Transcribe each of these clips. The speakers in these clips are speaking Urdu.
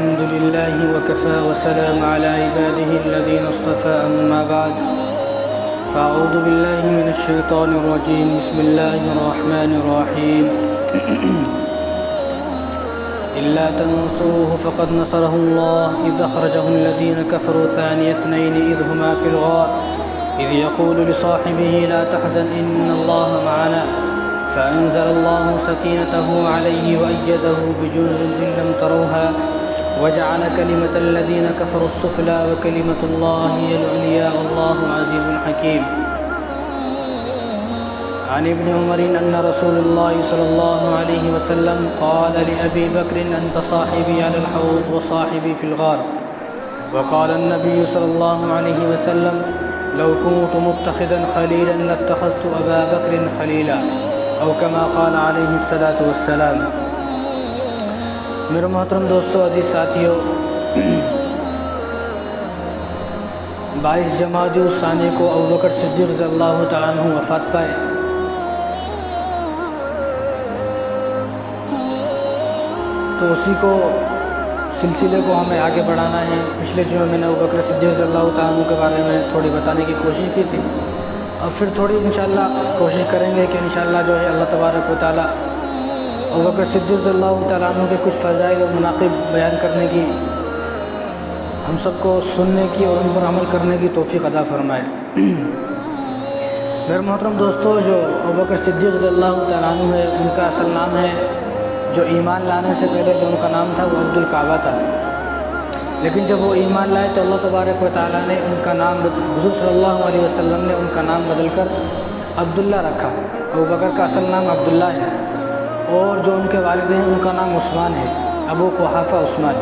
الحمد لله وكفى وسلام على عباده الذين اصطفى أما بعد فأعوذ بالله من الشيطان الرجيم بسم الله الرحمن الرحيم إلا تنصروه فقد نصره الله إذ أخرجه الذين كفروا ثاني اثنين إذ هما في الغار إذ يقول لصاحبه لا تحزن إن الله معنا فأنزل الله سكينته عليه وأيده بجند لم تروها وجعل كلمة الذين كفروا السفلى وكلمة الله هي العليا والله عزيز حكيم. عن ابن عمر أن رسول الله صلى الله عليه وسلم قال لأبي بكر أنت صاحبي على الحوض وصاحبي في الغار. وقال النبي صلى الله عليه وسلم لو كنت متخذا خليلا لاتخذت أبا بكر خليلا او كما قال علیہ الصلاۃ والسلام. میرے محترم دوستو، عزیز ساتھیو، 22 جمادی الثانی کو ابوبکر صدیق رضی اللہ تعالیٰ عنہ وفات پائے. تو اسی کو سلسلے کو ہمیں آگے بڑھانا ہے. پچھلے جمعے میں نے ابوبکر صدیق رضی اللہ تعالیٰ عنہ کے بارے میں تھوڑی بتانے کی کوشش کی تھی. اور پھر تھوڑی انشاءاللہ کوشش کریں گے کہ انشاءاللہ جو ہے اللہ تبارک و تعالیٰ ابوبکر صدیق رضی اللہ تعالیٰ عنہ کے کچھ فضائل و مناقب بیان کرنے کی، ہم سب کو سننے کی اور ان پر عمل کرنے کی توفیق عطا فرمائے. میرے محترم دوستو، جو ابوبکر صدیق رضی اللہ تعالیٰ عنہ ہے، ان کا اصل نام ہے، جو ایمان لانے سے پہلے جو ان کا نام تھا وہ عبدالکعبہ تھا. لیکن جب وہ ایمان لائے تو اللہ تبارک و تعالیٰ نے ان کا نام، حضور صلی اللہ علیہ وسلم نے ان کا نام بدل کر عبداللہ رکھا. ابوبکر کا اصل نام عبداللہ ہے، اور جو ان کے والد ہیں ان کا نام عثمان ہے، ابو قحافہ عثمان.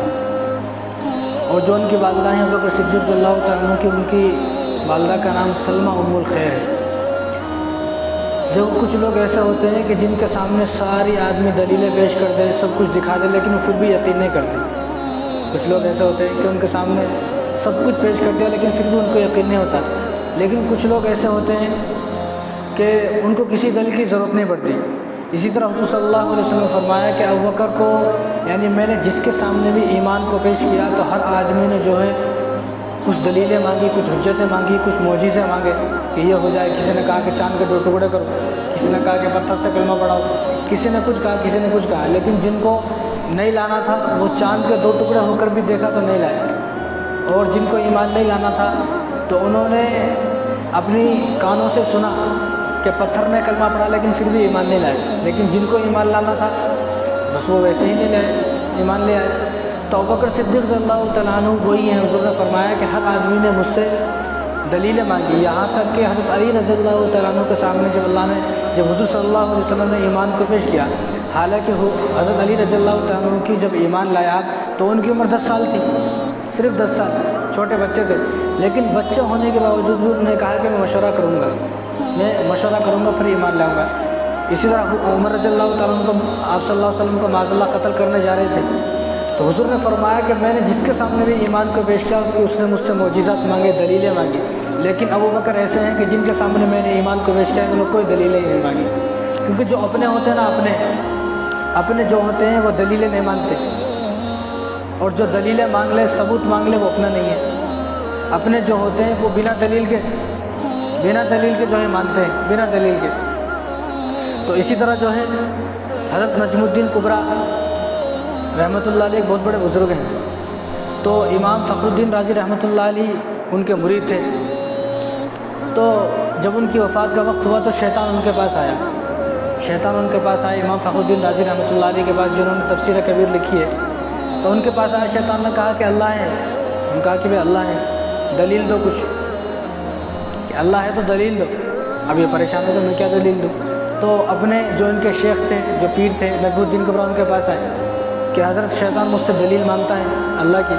اور جو ان کی والدہ ہیں ابوبکر صدیق رضی اللہ تعالیٰ عنہ کی، ان کی والدہ کا نام سلمہ ام الخیر ہے. جو کچھ لوگ ایسے ہوتے ہیں کہ جن کے سامنے ساری آدمی دلیلیں پیش کر دیں، سب کچھ دکھا دیں، لیکن وہ پھر بھی یقین نہیں کرتے. کچھ لوگ ایسے ہوتے ہیں کہ ان کے سامنے سب کچھ پیش کر دیا لیکن پھر بھی ان کو یقین نہیں ہوتا. لیکن کچھ لوگ ایسے ہوتے ہیں کہ ان کو کسی دلیل کی ضرورت نہیں پڑتی. اسی طرح حضور صلی اللہ علیہ وسلم نے فرمایا کہ ابوبکر کو، یعنی میں نے جس کے سامنے بھی ایمان کو پیش کیا تو ہر آدمی نے جو ہے کچھ دلیلیں مانگی، کچھ حجتیں مانگی، کچھ معجزے مانگے کہ یہ ہو جائے. کسی نے کہا کہ چاند کے 2 ٹکڑے کرو، کسی نے کہا کہ پتھر سے کلمہ پڑھاؤ، کسی نے کچھ کہا، کسی نے کچھ کہا. لیکن جن کو نہیں لانا تھا وہ چاند کے 2 ٹکڑے ہو کر بھی دیکھا تو نہیں لائے. اور جن کو ایمان نہیں لانا تھا تو انہوں نے اپنی کانوں سے سنا کہ پتھر نے کلمہ پڑھا لیکن پھر بھی ایمان نہیں لائے. لیکن جن کو ایمان لانا تھا بس وہ ویسے ہی نہیں لائے، ایمان لے آئے. تو ابوبکر صدیق رضی اللہ تعالیٰ عنہ وہی ہیں. حضور نے فرمایا کہ ہر آدمی نے مجھ سے دلیلیں مانگی، یہاں تک کہ حضرت علی رضی اللہ تعالیٰ عنہ کے سامنے جب حضور صلی اللہ علیہ وسلم نے ایمان کو پیش کیا، حالانکہ حضرت علی رضی اللہ تعالیٰ عنہ کی جب ایمان لایا تو ان کی عمر 10 سال تھی، صرف 10 سال، چھوٹے بچے تھے. لیکن بچے ہونے کے باوجود بھی انہوں نے کہا کہ میں مشورہ کروں گا پھر ایمان لاؤں گا. اسی طرح عمر رضی اللہ تعالیٰ عنہ کو آپ صلی اللہ علیہ وسلم کو معاذ اللہ قتل کرنے جا رہے تھے تو حضور نے فرمایا کہ میں نے جس کے سامنے بھی ایمان کو پیش کیا اس نے مجھ سے معجزات مانگے، دلیلیں مانگی. لیکن ابوبکر ایسے ہیں کہ جن کے سامنے میں نے ایمان کو پیش کیا انہوں نے کوئی دلیلیں نہیں مانگی. کیونکہ جو اپنے ہوتے ہیں نا، اپنے جو ہوتے ہیں وہ دلیلیں نہیں مانتے، اور جو دلیلیں مانگ لے، ثبوت مانگ لے، وہ اپنا نہیں ہے. اپنے جو ہوتے ہیں وہ بنا دلیل کے جو ہے مانتے ہیں، بنا دلیل کے. تو اسی طرح جو ہے حضرت نجم الدین کبریٰ رحمۃ اللہ علیہ ایک بہت بڑے بزرگ ہیں. تو امام فخر الدین رازی رحمۃ اللہ علیہ ان کے مرید تھے. تو جب ان کی وفات کا وقت ہوا تو شیطان ان کے پاس آیا. امام فخر الدین رازی رحمۃ اللہ علیہ کے پاس، جنہوں نے تفسیر کبیر لکھی ہے. تو ان کے پاس آیا شیطان نے کہا کہ اللہ ہے. ان کہا کہ بھائی اللہ ہے، دلیل دو کچھ، کہ اللہ ہے تو دلیل دو. اب یہ پریشان ہے تو میں کیا دلیل دوں. تو اپنے جو ان کے شیخ تھے، جو پیر تھے، نجم الدین کبریٰ، ان کے پاس آئے کہ حضرت شیطان مجھ سے دلیل مانگتا ہے اللہ کی.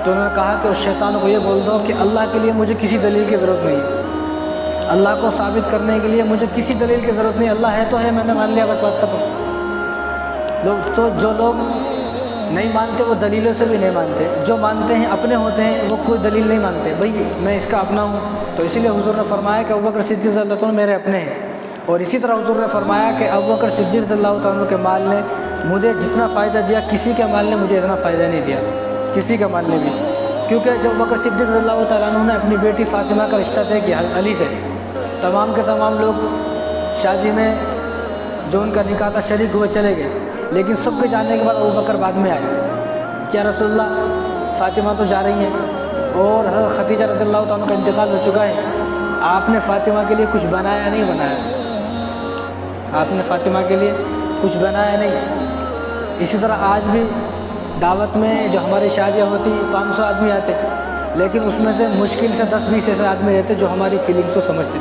تو انہوں نے کہا کہ اس شیطان کو یہ بول دو کہ اللہ کے لیے مجھے کسی دلیل کی ضرورت نہیں ہے، اللہ کو ثابت کرنے کے لیے مجھے کسی دلیل کی ضرورت نہیں، اللہ ہے تو ہے، میں نے مان لیا، بس بات ختم. تو جو لوگ نہیں مانتے وہ دلیلوں سے بھی نہیں مانتے. جو مانتے ہیں اپنے ہوتے ہیں وہ کوئی دلیل نہیں مانتے، بھائی میں اس کا اپنا ہوں. تو اسی لیے حضور نے فرمایا کہ ابوبکر صدیق رضی اللہ عنہ میرے اپنے ہیں. اور اسی طرح حضور نے فرمایا کہ ابوبکر صدیق رضی اللہ عنہ کے مال نے مجھے جتنا فائدہ دیا کسی کے مال نے مجھے اتنا فائدہ نہیں دیا. کسی کا ماننے بھی، کیونکہ جب بکر صدیق رضی اللہ تعالیٰ عنہ نے اپنی بیٹی فاطمہ کا رشتہ طے کیا علی سے، تمام کے تمام لوگ شادی میں جو ان کا نکاح تھا شریک ہوئے چلے گئے، لیکن سب کے جانے کے بعد ابوبکر بعد میں آئے کہ یا رسول اللہ فاطمہ تو جا رہی ہیں اور حضرت خدیجہ رضی اللہ تعالیٰ کا انتقال ہو چکا ہے، آپ نے فاطمہ کے لیے کچھ بنایا نہیں بنایا، آپ نے فاطمہ کے لیے کچھ بنایا نہیں۔ اسی طرح آج بھی دعوت میں جو ہماری شادیاں ہوتی 500 آدمی آتے، لیکن اس میں سے مشکل سے 10-20 ایسے آدمی رہتے جو ہماری فیلنگس کو سمجھتے،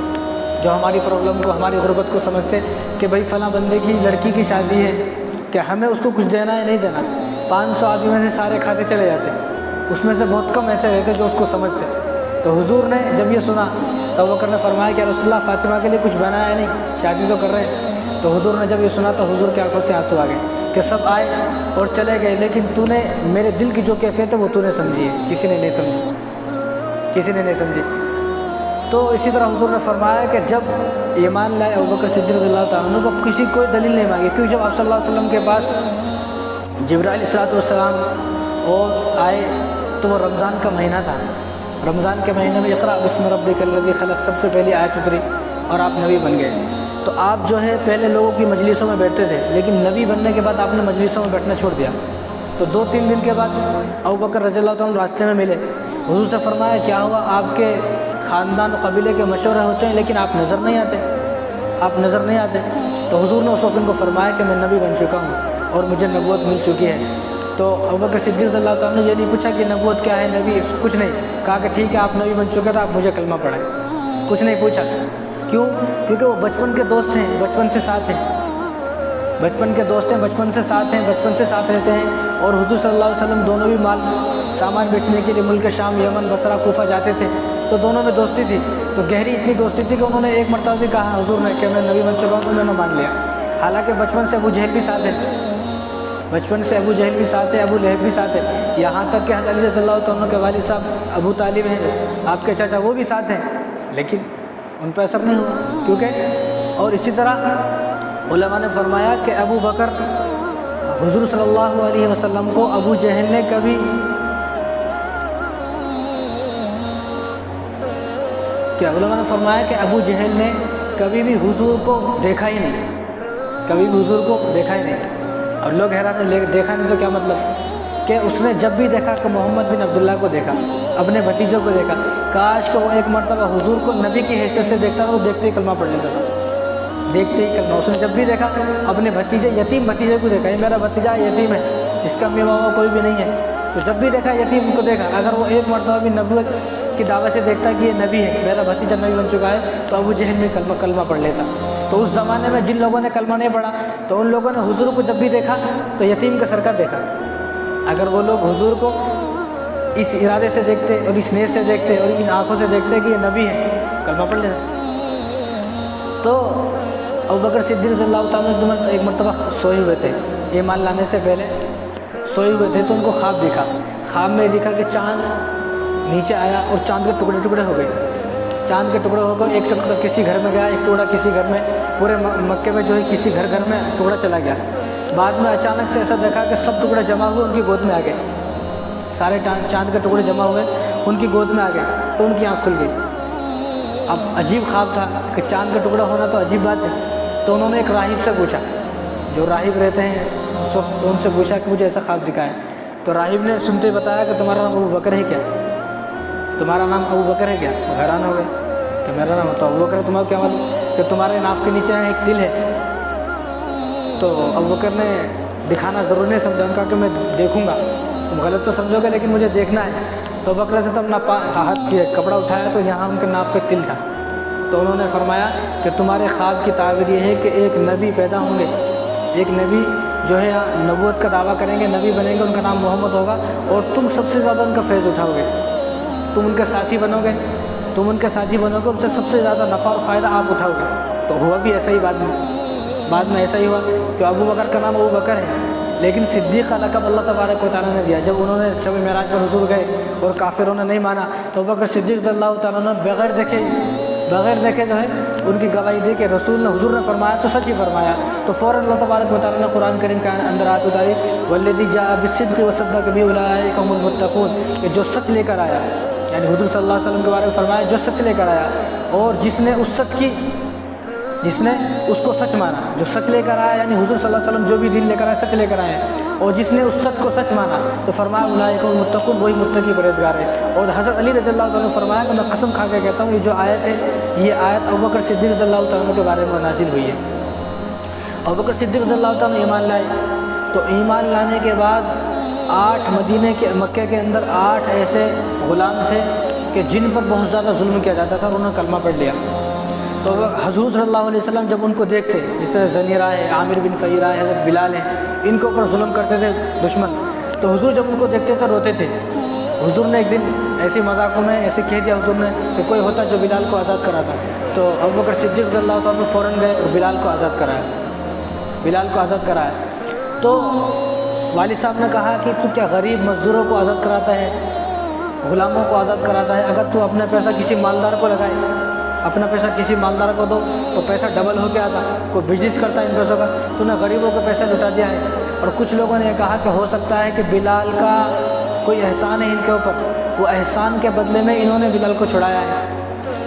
جو ہماری پرابلم کو، ہماری غربت کو سمجھتے کہ بھائی فلاں بندے کی لڑکی کی شادی ہے کہ ہمیں اس کو کچھ دینا ہے نہیں دینا۔ 500 آدمی میں سے سارے کھاتے چلے جاتے، اس میں سے بہت کم ایسے رہتے جو اس کو سمجھتے۔ تو حضور نے جب یہ سنا تو ابوبکر نے فرمایا کہ رسول اللہ فاطمہ کے لیے کچھ بنایا ہے نہیں، شادی تو کر رہے ہیں۔ تو حضور نے جب یہ سنا تو حضور کی آنکھوں سے آنسو آ گئے کہ سب آئے اور چلے گئے، لیکن تو نے میرے دل کی جو کیفیت ہے وہ تو نے سمجھی ہے، کسی نے نہیں سمجھی، کسی نے نہیں سمجھی۔ تو اسی طرح حضور نے فرمایا کہ جب ایمان لائے ابوبکر صدیق رضی اللہ تعالیٰ عنہ تو کسی کوئی دلیل نہیں مانگی، کیونکہ جب آپ صلی اللہ علیہ وسلم کے پاس جبرائیل السلام اور آئے تو وہ رمضان کا مہینہ تھا۔ رمضان کے مہینے میں اقرأ بسم ربک الذی خلق سب سے پہلی آیت اتری اور آپ نبی بن گئے۔ تو آپ جو ہے پہلے لوگوں کی مجلسوں میں بیٹھتے تھے، لیکن نبی بننے کے بعد آپ نے مجلسوں میں بیٹھنا چھوڑ دیا۔ تو 2-3 دن کے بعد ابوبکر رضی اللہ تعالیٰ راستے میں ملے، حضور سے فرمایا کیا ہوا؟ آپ کے خاندان و قبیلے کے مشورے ہوتے ہیں لیکن آپ نظر نہیں آتے، آپ نظر نہیں آتے۔ تو حضور نے اس وقت ان کو فرمایا کہ میں نبی بن چکا ہوں اور مجھے نبوت مل چکی ہے۔ تو ابوبکر صدیق رضی اللہ تعالیٰ نے یہ نہیں پوچھا کہ نبوت کیا ہے، نبی کچھ نہیں، کہا کہ ٹھیک ہے آپ نبی بن چکے تو آپ مجھے کلمہ پڑھائیں، کچھ نہیں پوچھا۔ کیوں؟ کیونکہ وہ بچپن کے دوست ہیں، بچپن سے ساتھ ہیں، بچپن کے دوست ہیں، بچپن سے ساتھ ہیں، بچپن سے ساتھ رہتے ہیں، اور حضور صلی اللہ علیہ وسلم دونوں بھی مال سامان بیچنے کے لیے ملک شام، یمن، بصرہ، کوفہ جاتے تھے، تو دونوں میں دوستی تھی۔ تو گہری اتنی دوستی تھی کہ انہوں نے ایک مرتبہ بھی کہا حضور نے کہ میں نبی بن چکا ہوں، تو انہوں نے مان لیا۔ حالانکہ بچپن سے ابو جہل بھی ساتھ ہے، بچپن سے ابو جہل بھی ساتھ ہے، ابو لہب بھی ساتھ ہے، یہاں تک کہ حضرت علی رضی اللہ تعالیٰ کے والد صاحب ابو طالب ہیں، آپ کے چاچا، وہ بھی ساتھ ہیں، لیکن ان پہ اثر نہیں ہوا، کیونکہ اور اسی طرح علماء نے فرمایا کہ ابو بکر حضور صلی اللہ علیہ وسلم کو ابو جہل نے کبھی کیا علماء نے فرمایا کہ ابو جہل نے کبھی بھی حضور کو دیکھا ہی نہیں، کبھی بھی حضور کو دیکھا ہی نہیں۔ اور لوگ حیران ہیں دیکھا نہیں تو کیا مطلب؟ کہ اس نے جب بھی دیکھا کہ محمد بن عبداللہ کو دیکھا، اپنے بھتیجوں کو دیکھا، کاش کہ وہ ایک مرتبہ حضور کو نبی کی حیثیت سے دیکھتا تھا، وہ دیکھتے ہی کلمہ پڑھ لیتا تھا، دیکھتے ہی کلمہ۔ اس نے جب بھی دیکھا اپنے بھتیجے، یتیم بھتیجے کو دیکھا، یہ میرا بھتیجا یتیم ہے، اس کا امی بابا کوئی بھی نہیں ہے، تو جب بھی دیکھا یتیم کو دیکھا۔ اگر وہ ایک مرتبہ بھی نبوت کی دعوت سے دیکھتا کہ یہ نبی ہے، میرا بھتیجا نبی بن چکا ہے، تو ابو جہل میں کلمہ پڑھ لیتا۔ تو اس زمانے میں جن لوگوں نے کلمہ نہیں پڑھا تو ان لوگوں نے حضور کو جب بھی دیکھا تو یتیم کا سرکہ دیکھا۔ اگر وہ لوگ حضور کو اس ارادے سے دیکھتے اور اس نیت سے دیکھتے اور ان آنکھوں سے دیکھتے کہ یہ نبی ہے، کلمہ پڑھ لیتے۔ تو ابوبکر صدیق رضی اللہ تعالیٰ ایک مرتبہ سوئے ہوئے تھے، ایمان لانے سے پہلے سوئے ہوئے تھے، تو ان کو خواب دکھا، خواب میں دیکھا کہ چاند نیچے آیا اور چاند کے ٹکڑے ٹکڑے ہو گئے، چاند کے ٹکڑے ہو کر ایک ٹکڑا کسی گھر میں گیا، ایک ٹکڑا کسی گھر میں، پورے مکے میں جو ہے کسی گھر میں ٹکڑا چلا گیا۔ بعد میں اچانک سے ایسا دیکھا کہ سب ٹکڑے جمع ہوئے ان کی گود میں آ گئے، سارے چاند کے ٹکڑے جمع ہوئے ان کی گود میں آ گئے، تو ان کی آنکھ کھل گئی۔ اب عجیب خواب تھا کہ چاند کا ٹکڑا ہونا تو عجیب بات ہے، تو انہوں نے ایک راہب سے پوچھا، جو راہب رہتے ہیں اس وقت، ان سے پوچھا کہ مجھے ایسا خواب دکھا ہے۔ تو راہب نے سنتے بتایا کہ تمہارا نام ابو بکر ہے کیا؟ تمہارا نام ابو بکر ہے کیا؟ حیران ہو گئے کہ میرا نام تو ابو بکر ہے، تمہارا کیا معلوم؟ کہ تمہارے ناف کے نیچے ایک دل ہے۔ تو ابو بکر نے دکھانا ضرور نہیں سمجھا، ان کا کہ میں دیکھوں گا، تم غلط تو سمجھو گے لیکن مجھے دیکھنا ہے۔ تو ابو بکر سے تب اپنا ہاتھ کپڑا اٹھایا تو یہاں ان کے ناف پہ تل تھا، تو انہوں نے فرمایا کہ تمہارے خواب کی تعبیر یہ ہے کہ ایک نبی پیدا ہوں گے، ایک نبی جو ہے نبوت کا دعویٰ کریں گے، نبی بنیں گے، ان کا نام محمد ہوگا، اور تم سب سے زیادہ ان کا فیض اٹھاؤ گے، تم ان کے ساتھی بنو گے، تم ان کے ساتھی بنو گے، ان سے سب سے زیادہ نفع اور فائدہ آپ اٹھاؤ گے۔ تو ہوا بھی ایسا ہی، بعد میں ایسا ہی ہوا کہ ابو بکر کا نام ابو بکر ہے، لیکن صدیق کا لقب اللہ تبارک و تعالیٰ نے دیا۔ جب انہوں نے شب معراج پر حضور گئے اور کافروں نے نہیں مانا تو ابو بکر صدیق رضی اللہ تعالیٰ نے بغیر دیکھے بغیر دیکھے جو ہے ان کی گواہی دی کہ رسول نے حضور نے فرمایا تو سچ ہی فرمایا، تو فوراً اللہ تبارک و تعالیٰ نے قرآن کریم کے اندر آیت اتاری والذی جاء بالصدق وصدق بہ اولئک هم المتقون، کہ جو سچ لے کر آیا، یعنی حضور صلی اللہ علیہ وسلم کے بارے میں فرمایا جو سچ لے کر آیا، اور جس نے اس سچ کی، جس نے اس کو سچ مانا، جو سچ لے کر آیا یعنی حضور صلی اللہ علیہ وسلم جو بھی دین لے کر آئے سچ لے کر آئے، اور جس نے اس سچ کو سچ مانا تو فرمایا اولئک هم المتقون، وہی متقی پرہیزگار ہے۔ اور حضرت علی رضی اللہ تعالیٰ نے فرمایا کہ میں قسم کھا کے کہتا ہوں یہ جو آیت ہے یہ آیت ابوبکر صدیق رضی اللہ تعالیٰ کے بارے میں نازل ہوئی ہے۔ ابوبکر صدیق رضی اللہ تعالیٰ ایمان لائے، تو ایمان لانے کے بعد 8 مکے کے اندر 8 ایسے غلام تھے کہ جن پر بہت زیادہ ظلم کیا جاتا تھا، اور انہوں نے کلمہ پڑھ لیا۔ تو حضور صلی اللہ علیہ وسلم جب ان کو دیکھتے، جیسے زنیرہ ہے، عامر بن فہیرہ ہے، حضرت بلال ہیں، ان کے اوپر ظلم کرتے تھے دشمن، تو حضور جب ان کو دیکھتے تھے روتے تھے۔ حضور نے ایک دن ایسی مذاقوں میں ایسے کہہ دیا حضور نے کہ کوئی ہوتا جو بلال کو آزاد کراتا، تو ابوبکر صدیق رضی اللہ تعالیٰ فوراً گئے اور بلال کو آزاد کرایا۔ تو والد صاحب نے کہا کہ تو کیا غریب مزدوروں کو آزاد کراتا ہے، غلاموں کو آزاد کراتا ہے؟ اگر تو اپنا پیسہ کسی مالدار کو لگائے، اپنا پیسہ کسی مالدار کو دو تو پیسہ ڈبل ہو کے آتا، کوئی بزنس کرتا ہے ان پیسوں کا، تو نے غریبوں کے پیسے لٹا دیا ہے۔ اور کچھ لوگوں نے یہ کہا کہ ہو سکتا ہے کہ بلال کا کوئی احسان ہے ان کے اوپر، وہ احسان کے بدلے میں انہوں نے بلال کو چھڑایا ہے۔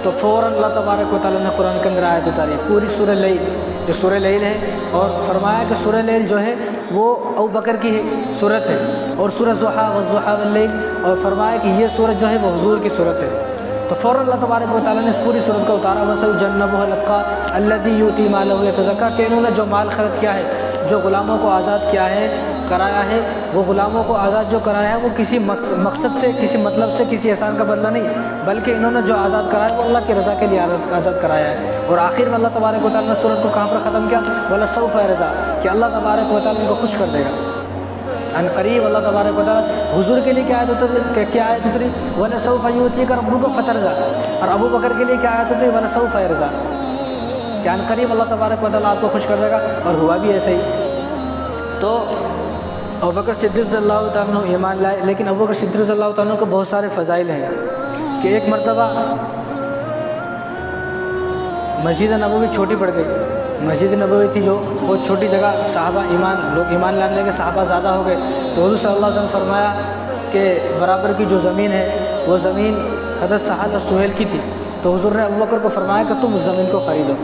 تو فوراً اللہ تبارک و تعالیٰ نے قرآن کے اندر آیت اتاری پوری سورہ لیل، جو سورہ لیل ہے، اور فرمایا کہ سورہ لیل جو ہے وہ ابوبکر کی صورت ہے، اور سورہ ضحیٰ والضحیٰ واللیل، اور فرمایا کہ یہ صورت جو ہے وہ حضور کی صورت ہے۔ تو فوراً اللہ تبارک و تعالیٰ نے اس پوری صورت کو اتارا، وَسَيُجَنَّبُهَا الْأَتْقَى الَّذِي يُؤْتِي مَالَهُ يَتَزَكَّىٰ، کہ انہوں نے جو مال خرچ کیا ہے، جو غلاموں کو آزاد کرایا ہے، وہ غلاموں کو آزاد جو کرایا ہے وہ کسی مقصد سے، کسی مطلب سے، کسی احسان کا بدلہ نہیں، بلکہ انہوں نے جو آزاد کرایا وہ اللہ کی رضا کے لیے آزاد کرایا ہے۔ اور آخر میں اللہ تبارک و تعالیٰ نے صورت کو کہاں پر ختم کیا؟ وَلَسَوْفَ يَرْضَىٰ، کہ اللہ تبارک و تعالیٰ ان کو خوش کر دے گا ان قریب۔ اللہ تبارک و تعالیٰ حضور کے لیے کیا آیت اتری؟ وَلَسَوْفَ يُؤْتِيكَ رَبُّكَ فَتَرْضَىٰ، اور ابوبکر کے لیے کیا آیت اتری؟ وَلَسَوْفَ يَرْضَىٰ، کہ ان قریب اللہ تبارک و تعالیٰ آپ کو خوش کر دے گا، اور ہوا بھی ایسے ہی۔ تو ابوبکر صدیق رضی اللہ تعالیٰ عنہ ایمان لائے، لیکن ابوبکر صدیق رضی اللہ تعالیٰ عنہ کو بہت سارے فضائل ہیں کہ ایک مرتبہ مسجد نبوی چھوٹی پڑ گئی۔ مسجد نبوی تھی جو بہت چھوٹی جگہ، صحابہ لوگ ایمان لانے کے صحابہ زیادہ ہو گئے، تو حضور صلی اللہ علیہ وسلم فرمایا کہ برابر کی جو زمین ہے وہ زمین حضرت سہل اور سہیل کی تھی، تو حضور نے ابوبکر کو فرمایا کہ تم اس زمین کو خریدو۔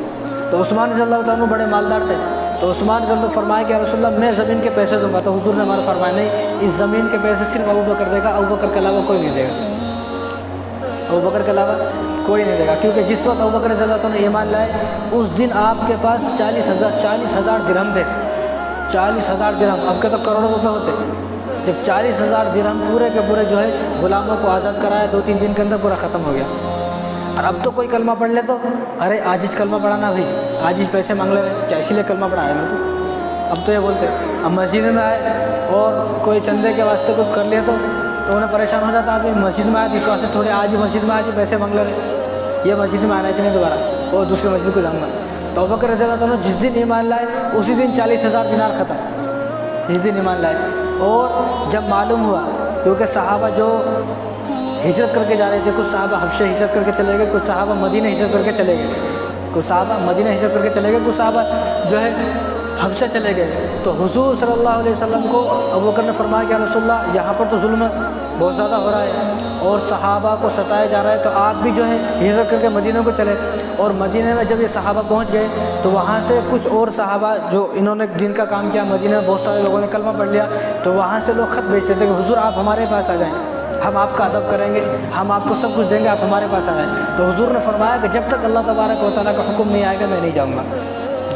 تو عثمان رضی اللہ تعالیٰ بڑے مالدار تھے، تو عثمان رضی اللہ فرمایا کہ یا رسول اللہ میں زمین کے پیسے دوں گا، تو حضور نے ہمارا فرمایا نہیں، اس زمین کے پیسے صرف ابوبکر دے گا، ابوبکر کے علاوہ کوئی نہیں دے گا، ابوبکر کے علاوہ کوئی نہیں دے گا، کیونکہ جس وقت ابوبکر رضی اللہ تعالیٰ نے ایمان لائے اس دن آپ کے پاس 40,000 درہم تھے۔ 40,000 درہم، اب کے تو کروڑوں روپے ہوتے۔ جب 40,000 درہم پورے کے پورے جو ہے غلاموں کو آزاد کرایا، 2-3 دن کے اندر پورا ختم ہو گیا۔ اور اب تو کوئی کلمہ پڑھ لے تو ارے آج کلمہ پڑھانا بھائی، آج پیسے مانگ لے رہے کیا، اسی لیے کلمہ پڑھایا میرے کو، اب تو یہ بولتے۔ اب مسجد میں آئے اور کوئی چندے کے واسطے کوئی کر لیا تو انہیں پریشان ہو جاتا آدمی، مسجد میں آئے تو اس واسطے تھوڑے آج مسجد میں آج پیسے مانگ لے رہے، یہ مسجد میں آنا چاہیے دوبارہ، اور دوسری مسجد کو جاؤں گا۔ تو ابوبکر رضی اللہ تعالیٰ جس دن ایمان لائے اسی دن 40,000 دینار ختم، جس دن ایمان لائے۔ اور جب معلوم ہوا، کیونکہ صحابہ جو ہجرت کر کے جا رہے تھے، کچھ صحابہ حبشہ ہجرت کر کے چلے گئے، کچھ صحابہ مدینہ ہجرت کر کے چلے گئے، کچھ صحابہ مدینہ ہجرت کر کے چلے گئے، کچھ صحابہ جو ہے حبشہ چلے گئے۔ تو حضور صلی اللہ علیہ وسلم کو ابوبکر نے فرمایا کہ رسول اللہ یہاں پر تو ظلم بہت زیادہ ہو رہا ہے اور صحابہ کو ستایا جا رہا ہے، تو آپ بھی جو ہے ہجرت کر کے مدینہ کو چلے۔ اور مدینہ میں جب یہ صحابہ پہنچ گئے تو وہاں سے کچھ اور صحابہ جو انہوں نے دین کا کام کیا، مدینہ میں بہت سارے لوگوں نے کلمہ پڑھ لیا، تو وہاں سے لوگ خط بھیجتے تھے کہ حضور آپ ہمارے پاس آ جائیں، ہم آپ کا ادب کریں گے، ہم آپ کو سب کچھ دیں گے، آپ ہمارے پاس آ جائیں۔ تو حضور نے فرمایا کہ جب تک اللہ تبارک و تعالیٰ کا حکم نہیں آئے گا میں نہیں جاؤں گا،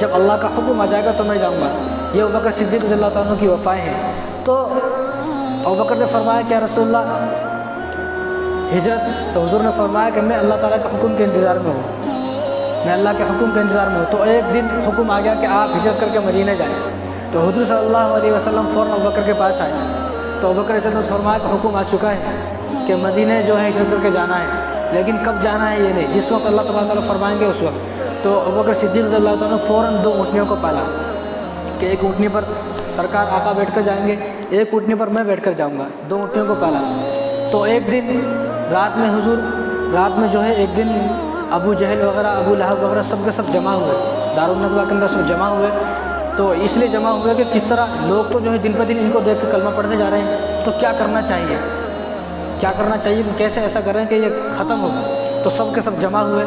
جب اللہ کا حکم آ جائے گا تو میں جاؤں گا۔ یہ ابوبکر صدیق رضی اللہ تعالیٰ کی وفائیں ہیں۔ تو ابوبکر نے فرمایا کہ یا رسول اللہ ہجرت، تو حضور نے فرمایا کہ میں اللہ تعالیٰ کے حکم کے انتظار میں ہوں، میں اللہ کے حکم کے انتظار میں ہوں۔ تو ایک دن حکم آ گیا کہ آپ ہجرت کر کے مدینہ جائیں، تو حضور صلی اللہ علیہ وسلم فوراً ابوبکر کے پاس آئے، تو ابوبکر رضی اللہ عنہ نے فرمایا کہ حکم آ چکا ہے کہ مدینہ جو ہے ہجرت کر کے جانا ہے، لیکن کب جانا ہے یہ نہیں، جس وقت اللہ تبارک و تعالیٰ فرمائیں گے اس وقت۔ تو ابوبکر صدیق رضی اللہ تعالیٰ نے فوراً 2 اونٹنیوں کو پالا کہ ایک اونٹنی پر سرکار آقا بیٹھ کر جائیں گے، ایک اونٹنی پر میں بیٹھ کر جاؤں گا، 2 اونٹنیوں کو پالا۔ تو ایک دن رات میں جو ہے ایک دن ابو جہل وغیرہ، ابو لہب وغیرہ سب کے سب جمع ہوئے دارالندوہ کے اندر، سب جمع ہوئے۔ تو اس لیے جمع ہوئے کہ کس طرح لوگ تو جو ہے دن پہ دن ان کو دیکھ کے کلمہ پڑھتے جا رہے ہیں، تو کیا کرنا چاہیے، کیا کرنا چاہیے کہ کیسے ایسا کریں کہ یہ ختم ہو۔ تو سب کے سب جمع ہوئے،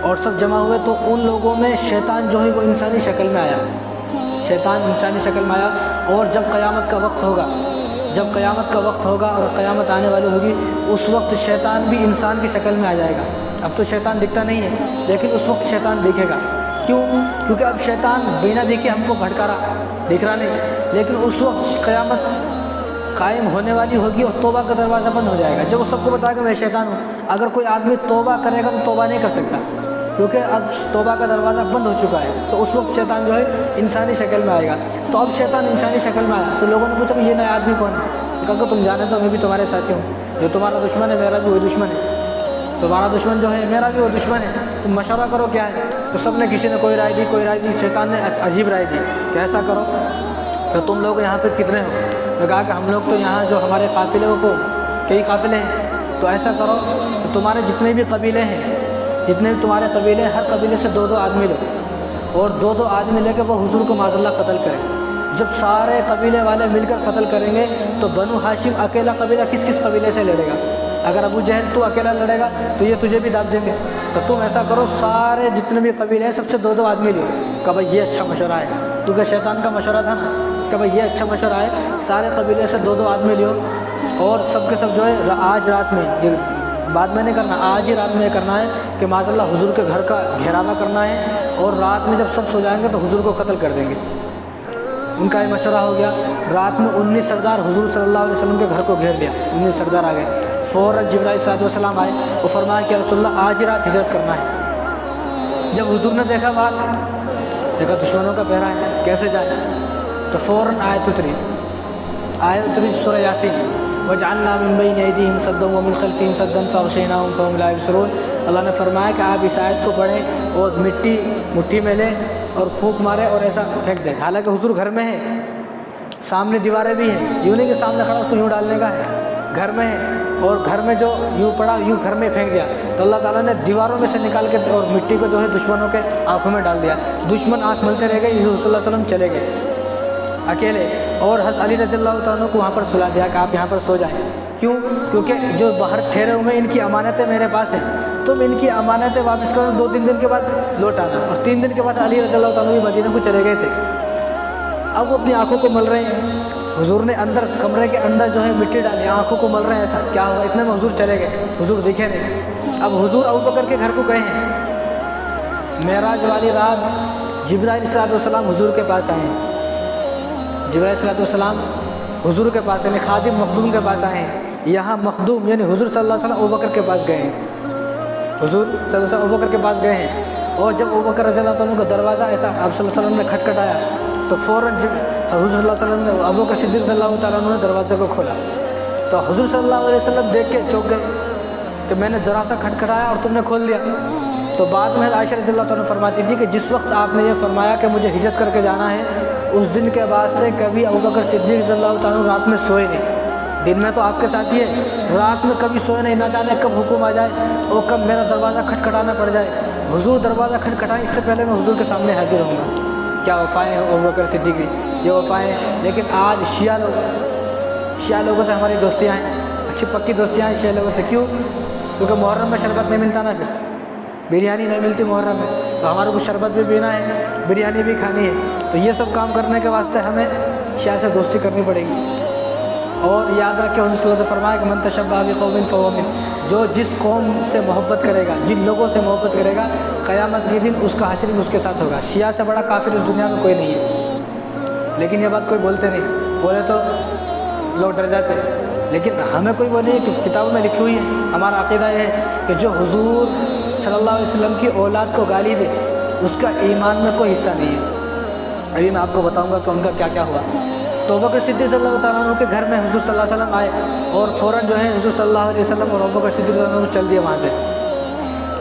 اور سب جمع ہوئے تو ان لوگوں میں شیطان جو ہے وہ انسانی شکل میں آیا، شیطان انسانی شکل میں آیا۔ اور جب قیامت کا وقت ہوگا، جب قیامت کا وقت ہوگا اور قیامت آنے والی ہوگی، اس وقت شیطان بھی انسان کی شکل میں آ جائے گا۔ اب تو شیطان دکھتا نہیں ہے، لیکن اس وقت شیطان دکھے گا۔ کیوں؟ کیونکہ اب شیطان بنا دیکھے ہم کو بھٹکا رہا، دکھ رہا نہیں، لیکن اس وقت قیامت قائم ہونے والی ہوگی اور توبہ کا دروازہ بند ہو جائے گا۔ جب وہ سب کو بتائے گا میں شیطان ہوں، اگر کوئی آدمی توبہ کرے گا تو توبہ نہیں کر سکتا، کیونکہ اب توبہ کا دروازہ بند ہو چکا ہے۔ تو اس وقت شیطان جو ہے انسانی شکل میں آئے گا۔ تو اب شیطان انسانی شکل میں آیا تو لوگوں نے پوچھا یہ نیا آدمی کون ہے؟ کہا کہ تم جانے تو میں بھی تمہارے ساتھی ہوں، جو تمہارا دشمن ہے میرا بھی وہی دشمن ہے، تمہارا دشمن جو ہے میرا بھی وہ دشمن ہے، تم مشورہ کرو کیا ہے۔ تو سب نے کسی نے کوئی رائے دی، شیطان نے عجیب رائے دی کہ ایسا کرو کہ تم لوگ یہاں پہ کتنے ہو؟ میں کہا کہ ہم لوگ تو یہاں جو ہمارے قافلے کو کئی قافلے ہیں، تو ایسا کرو کہ تمہارے جتنے بھی قبیلے ہیں، جتنے بھی تمہارے قبیلے ہیں، ہر قبیلے سے 2 آدمی لو، اور 2 آدمی لے کے وہ حضور کو معاذ اللہ قتل کریں۔ جب سارے قبیلے والے مل کر قتل کریں گے تو بنو ہاشم اکیلا قبیلہ کس قبیلے سے لڑے گا؟ اگر ابو جہل تو اکیلا لڑے گا تو یہ تجھے بھی داب دیں گے۔ تو تم ایسا کرو سارے جتنے بھی قبیلے ہیں سب سے 2 آدمی لو۔ کہ بھائی یہ اچھا مشورہ ہے، کیونکہ شیطان کا مشورہ تھا نا، کہ بھائی یہ اچھا مشورہ ہے، سارے قبیلے سے 2 آدمی لو، اور سب کے سب جو ہے آج رات میں، یہ بعد میں نہیں کرنا، آج ہی رات میں یہ کرنا ہے کہ معاذ اللہ حضور کے گھر کا گھیراوا کرنا ہے، اور رات میں جب سب سو جائیں گے تو حضور کو قتل کر دیں گے۔ ان کا یہ مشورہ ہو گیا۔ رات میں 19 سردار حضور صلی اللہ علیہ وسلم کے گھر کو گھیر لیا، 19 سردار آ گئے۔ فوراً جبرائیل صلی اللہ علیہ وسلم آئے، وہ فرمایا کہ رسول اللہ آج ہی رات ہجرت کرنا ہے۔ جب حضور نے دیکھا بات، دیکھا دشمنوں کا پہرا ہے، کیسے جائے؟ تو فوراً آیت اتری سورہ یاسین، وَجَعَلْنَا مِن بَيْنِ أَيْدِيهِمْ سَدًّا وَمِنْ خَلْفِهِمْ سَدًّا فَأَغْشَيْنَاهُمْ فَهُمْ لَا يُبْصِرُونَ۔ اللہ نے فرمایا کہ آپ اس آیت کو پڑھیں اور مٹی میں لیں اور پھونک مارے اور ایسا پھینک دیں۔ حالانکہ حضور گھر میں ہے، سامنے دیواریں بھی ہیں، یوں نہیں کہ سامنے کھڑا اس کو یوں ڈالنے کا ہے، گھر میں ہے، اور گھر میں جو یوں پڑا یوں گھر میں پھینک دیا تو اللہ تعالیٰ نے دیواروں میں سے نکال کے اور مٹی کو جو ہے دشمنوں کے آنکھوں میں ڈال دیا۔ دشمن آنکھ ملتے رہ گئے، حضور صلی اللہ علیہ وسلم چلے گئے اکیلے، اور حضرت علی رضی اللہ تعالیٰ کو وہاں پر سلا دیا کہ آپ یہاں پر سو جائیں۔ کیوں؟ کیونکہ جو باہر ٹھہرے ہوئے ہیں ان کی امانتیں میرے پاس ہیں، تم ان کی امانتیں واپس کرو، 2-3 دن کے بعد لوٹ آنا۔ اور 3 دن کے بعد علی رضی اللہ تعالیٰ بھی مدینہ کو چلے گئے تھے۔ اب وہ اپنی آنکھوں کو مل رہے ہیں، حضور نے اندر کمرے کے اندر جو ہے مٹی ڈالی، آنکھوں کو مل رہے ہیں، ایسا کیا ہوا؟ اتنے میں حضور چلے گئے، حضور دکھے نہیں۔ اب حضور ابوبکر کے گھر کو گئے ہیں، معراج والی رات جبرائیل صلی اللہ علیہ وسلم حضور کے پاس آئے ہیں، جبرائیل صلی اللہ علیہ وسلم حضور کے پاس یعنی خادم مخدوم کے پاس آئے ہیں۔ یہاں مخدوم یعنی حضور صلی اللہ علیہ وسلم ابوبکر کے پاس گئے ہیں، حضور صلی اللہ علیہ وسلم ابوبکر کے پاس گئے ہیں، اور جب ابوبکر رضی اللہ عنہ کا دروازہ ایسا آپ صلی اللہ علیہ وسلم نے کھٹکھٹایا تو فوراً حضور صلی اللہ علیہ وسلم نے ابوبکر صدیق رضی اللہ تعالیٰ عنہ نے دروازے کو کھولا تو حضور صلی اللہ علیہ وسلم دیکھ کے چونک گئے کہ میں نے ذرا سا کھٹکھٹایا اور تم نے کھول دیا۔ تو بعد میں عائشہ رضی اللہ تعالیٰ فرماتی تھی کہ جس وقت آپ نے یہ فرمایا کہ مجھے ہجرت کر کے جانا ہے، اس دن کے بعد سے کبھی ابوبکر صدیق رضی اللہ تعالیٰ رات میں سوئے نہیں۔ دن میں تو آپ کے ساتھ ہی ہے، رات میں کبھی سوئے نہیں، نہ جانے کب حکم آ جائے اور کب میرا دروازہ کھٹکھٹانا پڑ جائے۔ حضور دروازہ کھٹکھٹائیں اس سے پہلے میں حضور کے سامنے حاضر ہوں گا۔ کیا وفائیں ہیں ابوبکر صدیق کی، یہ وفائیں ہیں۔ لیکن آج شیعہ لوگوں سے ہماری دوستیاں ہیں، اچھی پکی دوستیاں ہیں شیعہ لوگوں سے۔ کیوں؟ کیونکہ محرم میں شربت نہیں ملتا نا، پھر بریانی نہیں ملتی محرم میں، تو ہمارے کو شربت بھی پینا ہے، بریانی بھی کھانی ہے، تو یہ سب کام کرنے کے واسطے ہمیں شیعہ سے دوستی کرنی پڑے گی۔ اور یاد رکھیں حضور صلی اللہ علیہ وسلم نے فرمایا کہ من تشبہ بقوم فہو منہم، جو جس قوم سے محبت کرے گا، جن لوگوں سے محبت کرے گا، قیامت کے دن اس کا حشر بھی اس کے ساتھ ہوگا۔ شیعہ سے بڑا کافر اس دنیا میں کوئی نہیں ہے، لیکن یہ بات کوئی بولتے نہیں، بولے تو لوگ ڈر جاتے ہیں، لیکن ہمیں کوئی وہ نہیں کہ کتابوں میں لکھی ہوئی ہے۔ ہمارا عقیدہ یہ ہے کہ جو حضور صلی اللہ علیہ وسلم کی اولاد کو گالی دے اس کا ایمان میں کوئی حصہ نہیں ہے۔ ابھی میں آپ کو بتاؤں گا کہ ان کا کیا کیا ہوا۔ تو ابوبکر صدیق صلی اللہ تعالیٰ عنہ کے گھر میں حضور صلی اللہ علیہ وسلم آئے اور فوراً جو ہے حضور صلی اللہ علیہ وسلم اور ابوبکر صدیق صلی اللہ علیہ وسلم چل دیے وہاں سے۔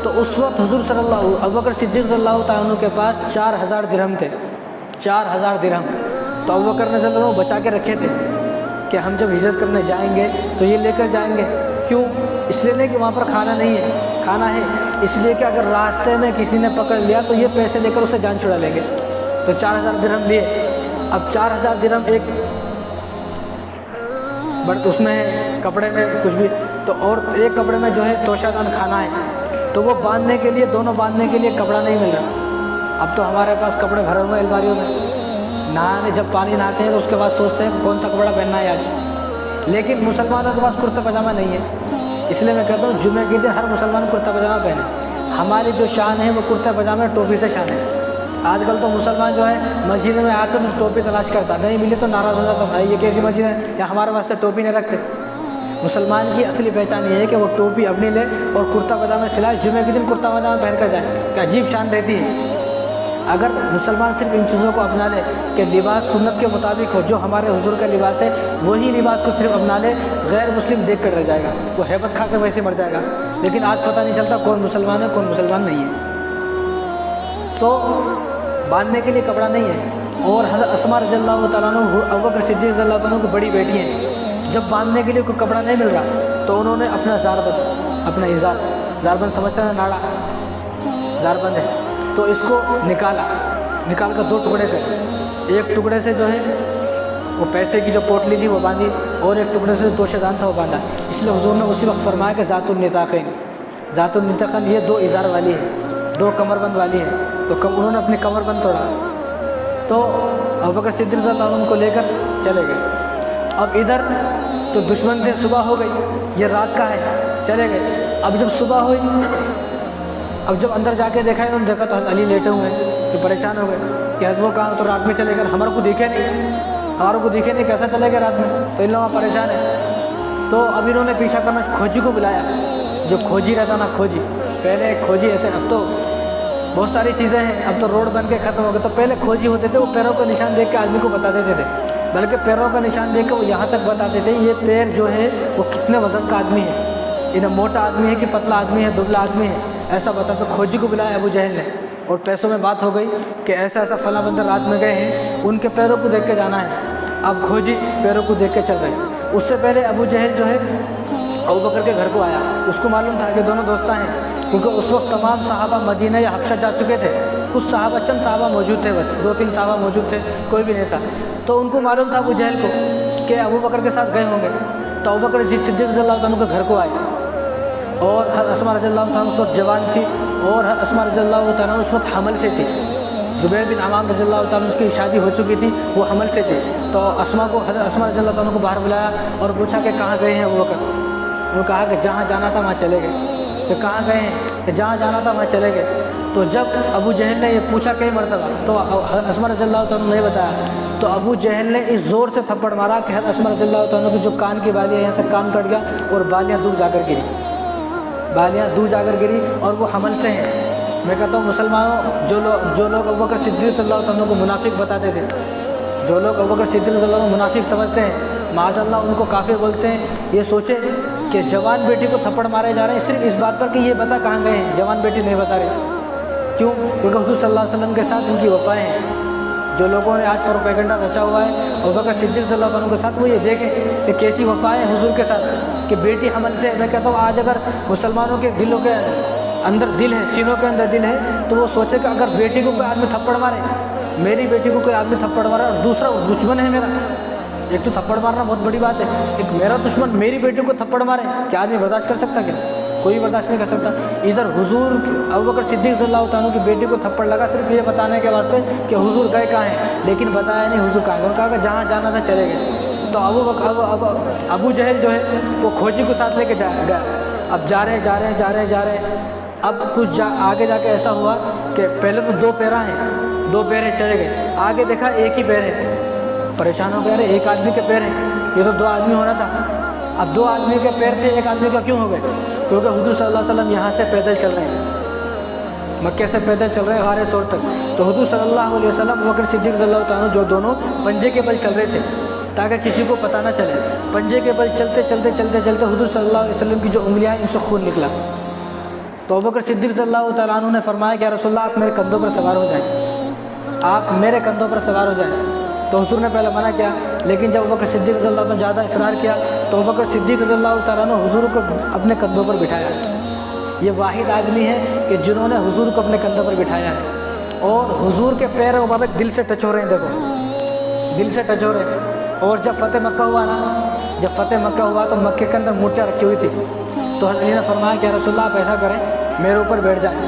تو اس وقت ابوبکر صدیق صلی اللہ تعالیٰ عنہ کے پاس 4000 درہم تھے، 4000 درہم۔ تو ابوبکر نے صلی اللہ علیہ وسلم بچا کے رکھے تھے کہ ہم جب ہجرت کرنے جائیں گے تو یہ لے کر جائیں گے۔ کیوں؟ اس لیے نہیں کہ وہاں پر کھانا نہیں ہے، کھانا ہے، اس لیے کہ اگر راستے میں کسی نے پکڑ لیا تو یہ پیسے لے کر اسے جان چھڑا لیں گے۔ تو 4000 درہم لیے، اب 4000 درہم ایک بٹ اس میں کپڑے میں کچھ بھی تو، اور ایک کپڑے میں جو ہے توشہ دان کھانا ہے، تو وہ باندھنے کے لیے، دونوں باندھنے کے لیے کپڑا نہیں مل رہا۔ اب تو ہمارے پاس کپڑے بھرے ہوئے ہیں الماریوں میں، نہانے جب پانی نہاتے ہیں تو اس کے بعد سوچتے ہیں کہ کون سا کپڑا پہننا ہے آج، لیکن مسلمانوں کے پاس کرتا پاجامہ نہیں ہے۔ اس لیے میں کہتا ہوں جمعے کے دن ہر مسلمان کرتا پاجامہ پہنے۔ ہماری جو شان ہے وہ کرتا پاجامہ ٹوپی سے شان ہے۔ آج کل تو مسلمان جو ہے مسجد میں آ کر ٹوپی تلاش کرتا، نہیں ملی تو ناراض ہو جاتا، بھائی یہ کیسی مسجد ہے یا ہمارے واسطے ٹوپی نہیں رکھتے۔ مسلمان کی اصلی پہچان یہ ہے کہ وہ ٹوپی اپنی لے اور کرتا پاجامہ سلائے، جمعے کے دن کرتا پاجامہ پہن کر جائے، کہ عجیب شان رہتی ہے۔ اگر مسلمان صرف ان چیزوں کو اپنا لے کہ لباس سنت کے مطابق ہو، جو ہمارے حضور کا لباس ہے وہی لباس کو صرف اپنا لے، غیر مسلم دیکھ کر رہ جائے گا، وہ ہیبت کھا کے ویسے مر جائے گا۔ لیکن آج پتہ نہیں چلتا کون مسلمان ہے کون مسلمان نہیں ہے۔ تو باندھنے کے لیے کپڑا نہیں ہے۔ اور حضرت اسماء رضی اللہ تعالیٰ عنہ ابوبکر صدیق رضی اللہ تعالیٰ عنہ کی بڑی بیٹی ہیں، جب باندھنے کے لیے کوئی کپڑا نہیں مل رہا تو انہوں نے اپنا زاربند، اپنا ازار، زاربند سمجھتے ہیں ناڑا، زاربند ہے، تو اس کو نکال کر 2 ٹکڑے کر، ایک ٹکڑے سے جو ہے وہ پیسے کی جو پوٹلی تھی وہ باندھی، اور ایک ٹکڑے سے توشہ دان تھا وہ باندھا۔ اس لیے حضور نے اسی وقت فرمایا کہ ذات النطاقین، ذات النطاقین یہ 2 ازار والی ہے، 2 کمر بند والی ہے، تو انہوں نے اپنی کمر بند توڑا، تو ابوبکر صدیق رضی اللہ عنہ کو لے کر چلے گئے۔ اب ادھر تو دشمن تھے، صبح ہو گئی، یہ رات کا ہے، چلے گئے۔ اب جب صبح ہوئی، اب جب اندر جا کے دیکھا انہوں نے دیکھا تو حضرت علی لیٹے ہوئے ہیں، کہ پریشان ہو گئے کہ حضرت وہ کہاں، تو رات میں چلے گئے، ہمارے کو دیکھے نہیں، کیسا چلے گئے رات میں، تو ان لوگوں پریشان ہے۔ تو اب انہوں نے پیچھا کرنا، کھوجی کو بلایا، جو کھوجی رہتا نا، کھوجی، پہلے ایک کھوجی ایسے، اب تو بہت ساری چیزیں ہیں، اب تو روڈ بن کے ختم ہو گئے، تو پہلے کھوجی ہوتے تھے، وہ پیروں کا نشان دیکھ کے آدمی کو بتا دیتے تھے، بلکہ پیروں کا نشان دیکھ کے وہ یہاں تک بتاتے تھے یہ پیر جو ہے وہ کتنے وزن کا آدمی ہے، انہیں موٹا آدمی ہے کہ پتلا آدمی ہے، دبلا آدمی ہے، ایسا بتا۔ تو کھوجی کو بلایا ابو جہل نے، اور پیسوں میں بات ہو گئی کہ ایسا ایسا فلاں بندہ رات میں گئے ہیں، ان کے پیروں کو دیکھ کے جانا ہے۔ اب کھوجی پیروں کو دیکھ کے چل رہے۔ اس سے پہلے ابو جہل جو ہے ابوبکر کے گھر کو آیا، اس کو معلوم تھا کہ دونوں دوستاں ہیں، کیونکہ اس وقت تمام صحابہ مدینہ یا حبشہ جا چکے تھے، کچھ صحابہ، چند صحابہ موجود تھے، بس 2-3 صحابہ موجود تھے، کوئی بھی نہیں تھا۔ تو ان کو معلوم تھا ابو جہل کو کہ ابوبکر کے ساتھ گئے ہوں گے، تو ابوبکر صدیق رضی اللہ عنہ کے گھر کو آئے، اور حضرت اسماء رضی اللہ عنہ اس وقت جوان تھی، اور حضرت اسماء رضی اللہ عنہ اس وقت حمل سے تھی، زبیر بن عوام رضی اللہ عنہ اس کی شادی ہو چکی تھی، وہ حمل سے تھی۔ تو حضرت اسماء رضی اللہ عنہ کو باہر بلایا اور پوچھا کہ کہاں گئے ہیں ابوبکر؟ انہوں نے کہا کہ جہاں جانا تھا وہاں چلے گئے۔ کہ کہاں گئے ہیں؟ کہ جہاں جانا تھا وہاں چلے گئے۔ تو جب ابو جہل نے یہ پوچھا کئی مرتبہ، تو حضرت اسماء رضی اللہ عنہ نے بتایا، تو ابو جہل نے اس زور سے تھپڑ مارا کہ حضرت اسماء رضی اللہ عنہ کی جو کان کی بالیاں، یہاں سے کان کٹ گیا اور بالیاں دور جا کر گری، بالیاں دور جا کر گری، اور وہ حمل سے ہیں۔ میں کہتا ہوں مسلمانوں، جو لوگ ابوبکر صدیق صلی اللہ عنہ کو منافق بتاتے تھے، جو لوگ ابوبکر صدیق صلی اللہ عنہ کو منافق سمجھتے ہیں، معاذ اللہ ان کو کافر بولتے ہیں، یہ سوچے کہ جوان بیٹی کو تھپڑ مارے جا رہے ہیں صرف اس بات پر کہ یہ بتا کہاں گئے ہیں، جوان بیٹی نہیں بتا رہے۔ کیوں؟ کیونکہ حضور صلی اللہ علیہ وسلم کے ساتھ ان کی وفائیں ہیں۔ جو لوگوں نے آج پروپیگنڈا رچا ہوا ہے ابوبکر صدیق صلی اللہ عنہ کے ساتھ، وہ یہ دیکھیں کہ کیسی وفائیں ہیں حضور کے ساتھ، کہ بیٹی حمل سے۔ میں کہتا ہوں آج اگر مسلمانوں کے دلوں کے اندر دل ہے، سینوں کے اندر دل ہے، تو وہ سوچے کہ اگر بیٹی کو کوئی آدمی تھپڑ مارے، میری بیٹی کو کوئی آدمی تھپڑ مارا، اور دوسرا دشمن ہے میرا، ایک تو تھپڑ مارنا بہت بڑی بات ہے، ایک میرا دشمن میری بیٹی کو تھپڑ مارے، کیا آدمی برداشت کر سکتا؟ کیا کوئی برداشت نہیں کر سکتا۔ ادھر حضور ابوبکر صدیق صلی اللہ عنہ کی بیٹی کو تھپڑ لگا صرف یہ بتانے کے واسطے کہ حضور گئے کہاں ہیں، لیکن بتایا نہیں حضور کہاں گئے، انہوں نے کہا کہ جہاں جانا تھا چلے گئے۔ تو ابو جہل جو ہے وہ کھوجی کو ساتھ لے کے گیا۔ اب جا رہے، اب کچھ آگے جا کے ایسا ہوا کہ پہلے تو 2 پیرا ہیں، 2 پیرے چلے گئے، آگے دیکھا ایک ہی پیر ہے، پریشان ہو گئے، ایک آدمی کے پیر ہیں، یہ تو 2 آدمی ہونا تھا۔ اب 2 آدمی کے پیر تھے، ایک آدمی کا کیوں ہو گئے؟ کیونکہ حضور صلی اللہ علیہ وسلم یہاں سے پیدل چل رہے ہیں، مکے سے پیدل چل رہے ہیں غار ثور تک۔ تو حضور صلی اللہ علیہ وسلم ابوبکر صدیق رضی اللہ عنہ جو دونوں پنجے کے بل چل رہے تھے تاکہ کسی کو پتہ نہ چلے، پنجے کے بل چلتے حضور صلی اللہ علیہ وسلم کی جو انگلیاں ہیں ان سے خون نکلا۔ تو ابوبکر صدیق رضی اللہ تعالیٰ عنہ نے فرمایا کہ یا رسول اللہ آپ میرے کندھوں پر سوار ہو جائیں، آپ میرے کندھوں پر سوار ہو جائیں۔ تو حضور نے پہلے منع کیا، لیکن جب ابوبکر صدیق رضی اللہ عنہ نے زیادہ اصرار کیا تو ابوبکر صدیق رضی اللہ تعالیٰ عنہ حضور کو اپنے کندھوں پر بٹھایا، یہ واحد آدمی ہے کہ جنہوں نے حضور کو اپنے کندھوں پر بٹھایا ہے، اور حضور کے پیر مبارک دل سے ٹچ ہو رہے ہیں، دیکھو دل سے ٹچ ہو رہے ہیں۔ اور جب فتح مکہ ہوا نا، جب فتح مکہ ہوا تو مکے کے اندر مورتیاں رکھی ہوئی تھی، تو حضرت علی نے فرمایا کہ رسول اللہ آپ ایسا کریں، میرے اوپر بیٹھ جائیں،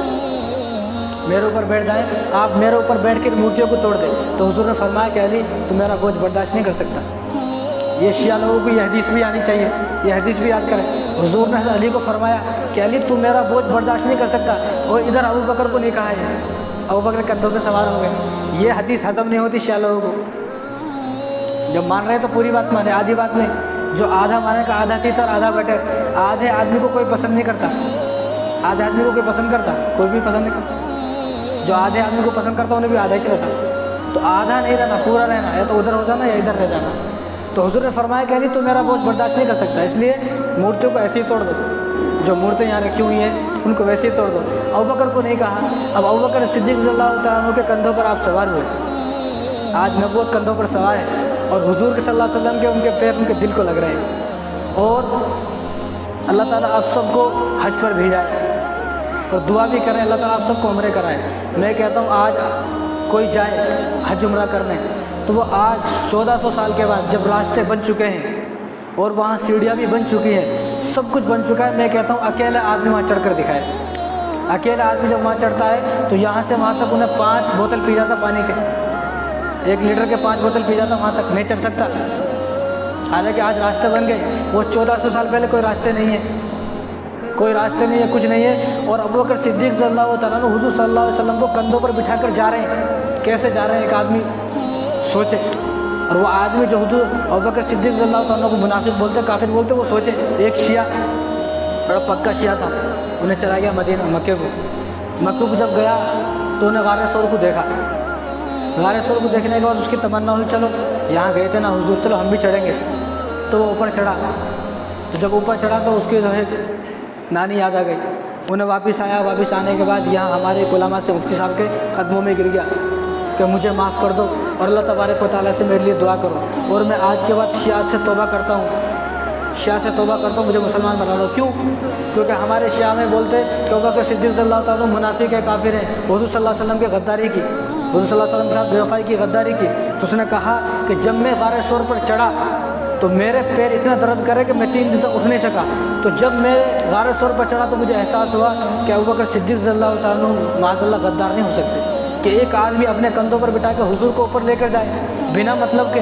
میرے اوپر بیٹھ جائیں، آپ میرے اوپر بیٹھ کے مورتیوں کو توڑ دیں۔ تو حضور نے فرمایا کہ علی تو میرا گوشت برداشت نہیں کر سکتا۔ یہ شیعہ لوگوں کو یہ حدیث بھی آنی چاہیے، یہ حدیث بھی یاد کریں۔ حضور نے علی کو فرمایا کہ علی تو میرا بوجھ برداشت نہیں کر سکتا، اور ادھر ابو بکر کو نہیں کہا ہے، ابو بکر کندھوں پہ سوار ہو گئے۔ یہ حدیث ہضم نہیں ہوتی شیعہ لوگوں کو، جب مان رہے تو پوری بات مانے، آدھی بات نہیں۔ جو آدھا مانے کا آدھا تیتر آدھا بٹر، آدھے آدمی کو کوئی پسند نہیں کرتا، آدھے آدمی کو کوئی پسند کرتا، کوئی بھی پسند نہیں کرتا۔ جو آدھے آدمی کو پسند کرتا انہیں بھی آدھا ہی چلتا، تو آدھا نہیں رہنا، پورا رہنا، یا تو ادھر ہو جانا یا ادھر رہ جانا۔ تو حضور نے فرمایا کہ نہیں تو میرا بوجھ برداشت نہیں کر سکتا، اس لیے مورتیوں کو ایسے ہی توڑ دو، جو مورتیں یہاں رکھی ہوئی ہیں ان کو ویسے ہی توڑ دو۔ ابوبکر کو نہیں کہا۔ اب ابوبکر صدیق رضی اللہ تعالیٰ عنہ کے کندھوں پر آپ سوار ہوئے، آج نبوت کندھوں پر سوار ہے، اور حضور کے صلی اللہ علیہ وسلم کے ان کے پیر ان کے دل کو لگ رہے ہیں۔ اور اللہ تعالیٰ آپ سب کو حج پر بھیجائے، اور دعا بھی کریں اللہ تعالیٰ آپ سب کو عمرے کرائے۔ میں کہتا ہوں آج کوئی جائے حج عمرہ کرنے تو وہ آج 1400 سال کے بعد جب راستے بن چکے ہیں اور وہاں سیڑھیاں بھی بن چکی ہیں، سب کچھ بن چکا ہے، میں کہتا ہوں اکیلا آدمی وہاں چڑھ کر دکھائے۔ اکیلا آدمی جب وہاں چڑھتا ہے تو یہاں سے وہاں تک انہیں 5 بوتل پی جاتا پانی کے، 1 لیٹر کے 5 بوتل پی جاتا، وہاں تک نہیں چڑھ سکتا۔ حالانکہ آج راستے بن گئے، وہ 1400 سال پہلے کوئی راستے نہیں ہے، کوئی راستے نہیں ہے، کچھ نہیں ہے۔ اور ابوبکر صدیق رضی اللہ تعالیٰ عنہ حضور صلی اللہ علیہ وسلم کو کندھوں پر بٹھا کر جا رہے ہیں۔ کیسے جا رہے ہیں ایک آدمی سوچے، اور وہ آدمی جو حضور ابوبکر صدیق رضی اللہ تعالیٰ عنہ کو منافق بولتے، کافر بولتے، وہ سوچے۔ ایک شیعہ بڑا پکا شیعہ تھا، انہیں چلا گیا مدینہ مکے کو جب گیا تو انہیں غار ثور کو دیکھا۔ غار ثور کو دیکھنے کے بعد اس کی تمنا ہوئی چلو یہاں گئے تھے نا حضور، چلو ہم بھی چڑھیں گے۔ تو وہ اوپر چڑھا، تو جب اوپر چڑھا تو اس کی جو ہے نانی یاد آ گئی، انہیں واپس آیا۔ واپس آنے کے بعد یہاں ہمارے علماء سے مفتی صاحب کے قدموں میں گر گیا کہ مجھے معاف کر دو اور اللہ تبارک و تعالیٰ سے میرے لیے دعا کرو، اور میں آج کے بعد شیعہ سے توبہ کرتا ہوں، شیعہ سے توبہ کرتا ہوں، مجھے مسلمان بنا لو۔ کیوں؟ کیونکہ ہمارے شیعہ میں بولتے کہ ابوبکر صدیق رضی اللہ تعالیٰ منافق ہے، کافر ہے، حضور صلی اللہ علیہ وسلم کی غداری کی، حضور صلی اللہ علیہ وسلم کے ساتھ بے وفائی کی، غداری کی۔ تو اس نے کہا کہ جب میں غار ثور پر چڑھا تو میرے پیر اتنا درد کرے کہ میں 3 دن تک اٹھ نہیں سکا۔ تو جب میں غار ثور پر چڑھا تو مجھے احساس ہوا کہ ابوبکر صدیق رضی اللہ تعالیٰ معاذ اللہ غدار نہیں ہو سکتے، کہ ایک آدمی اپنے کندھوں پر بٹھا کے حضور کو اوپر لے کر جائے بنا مطلب کے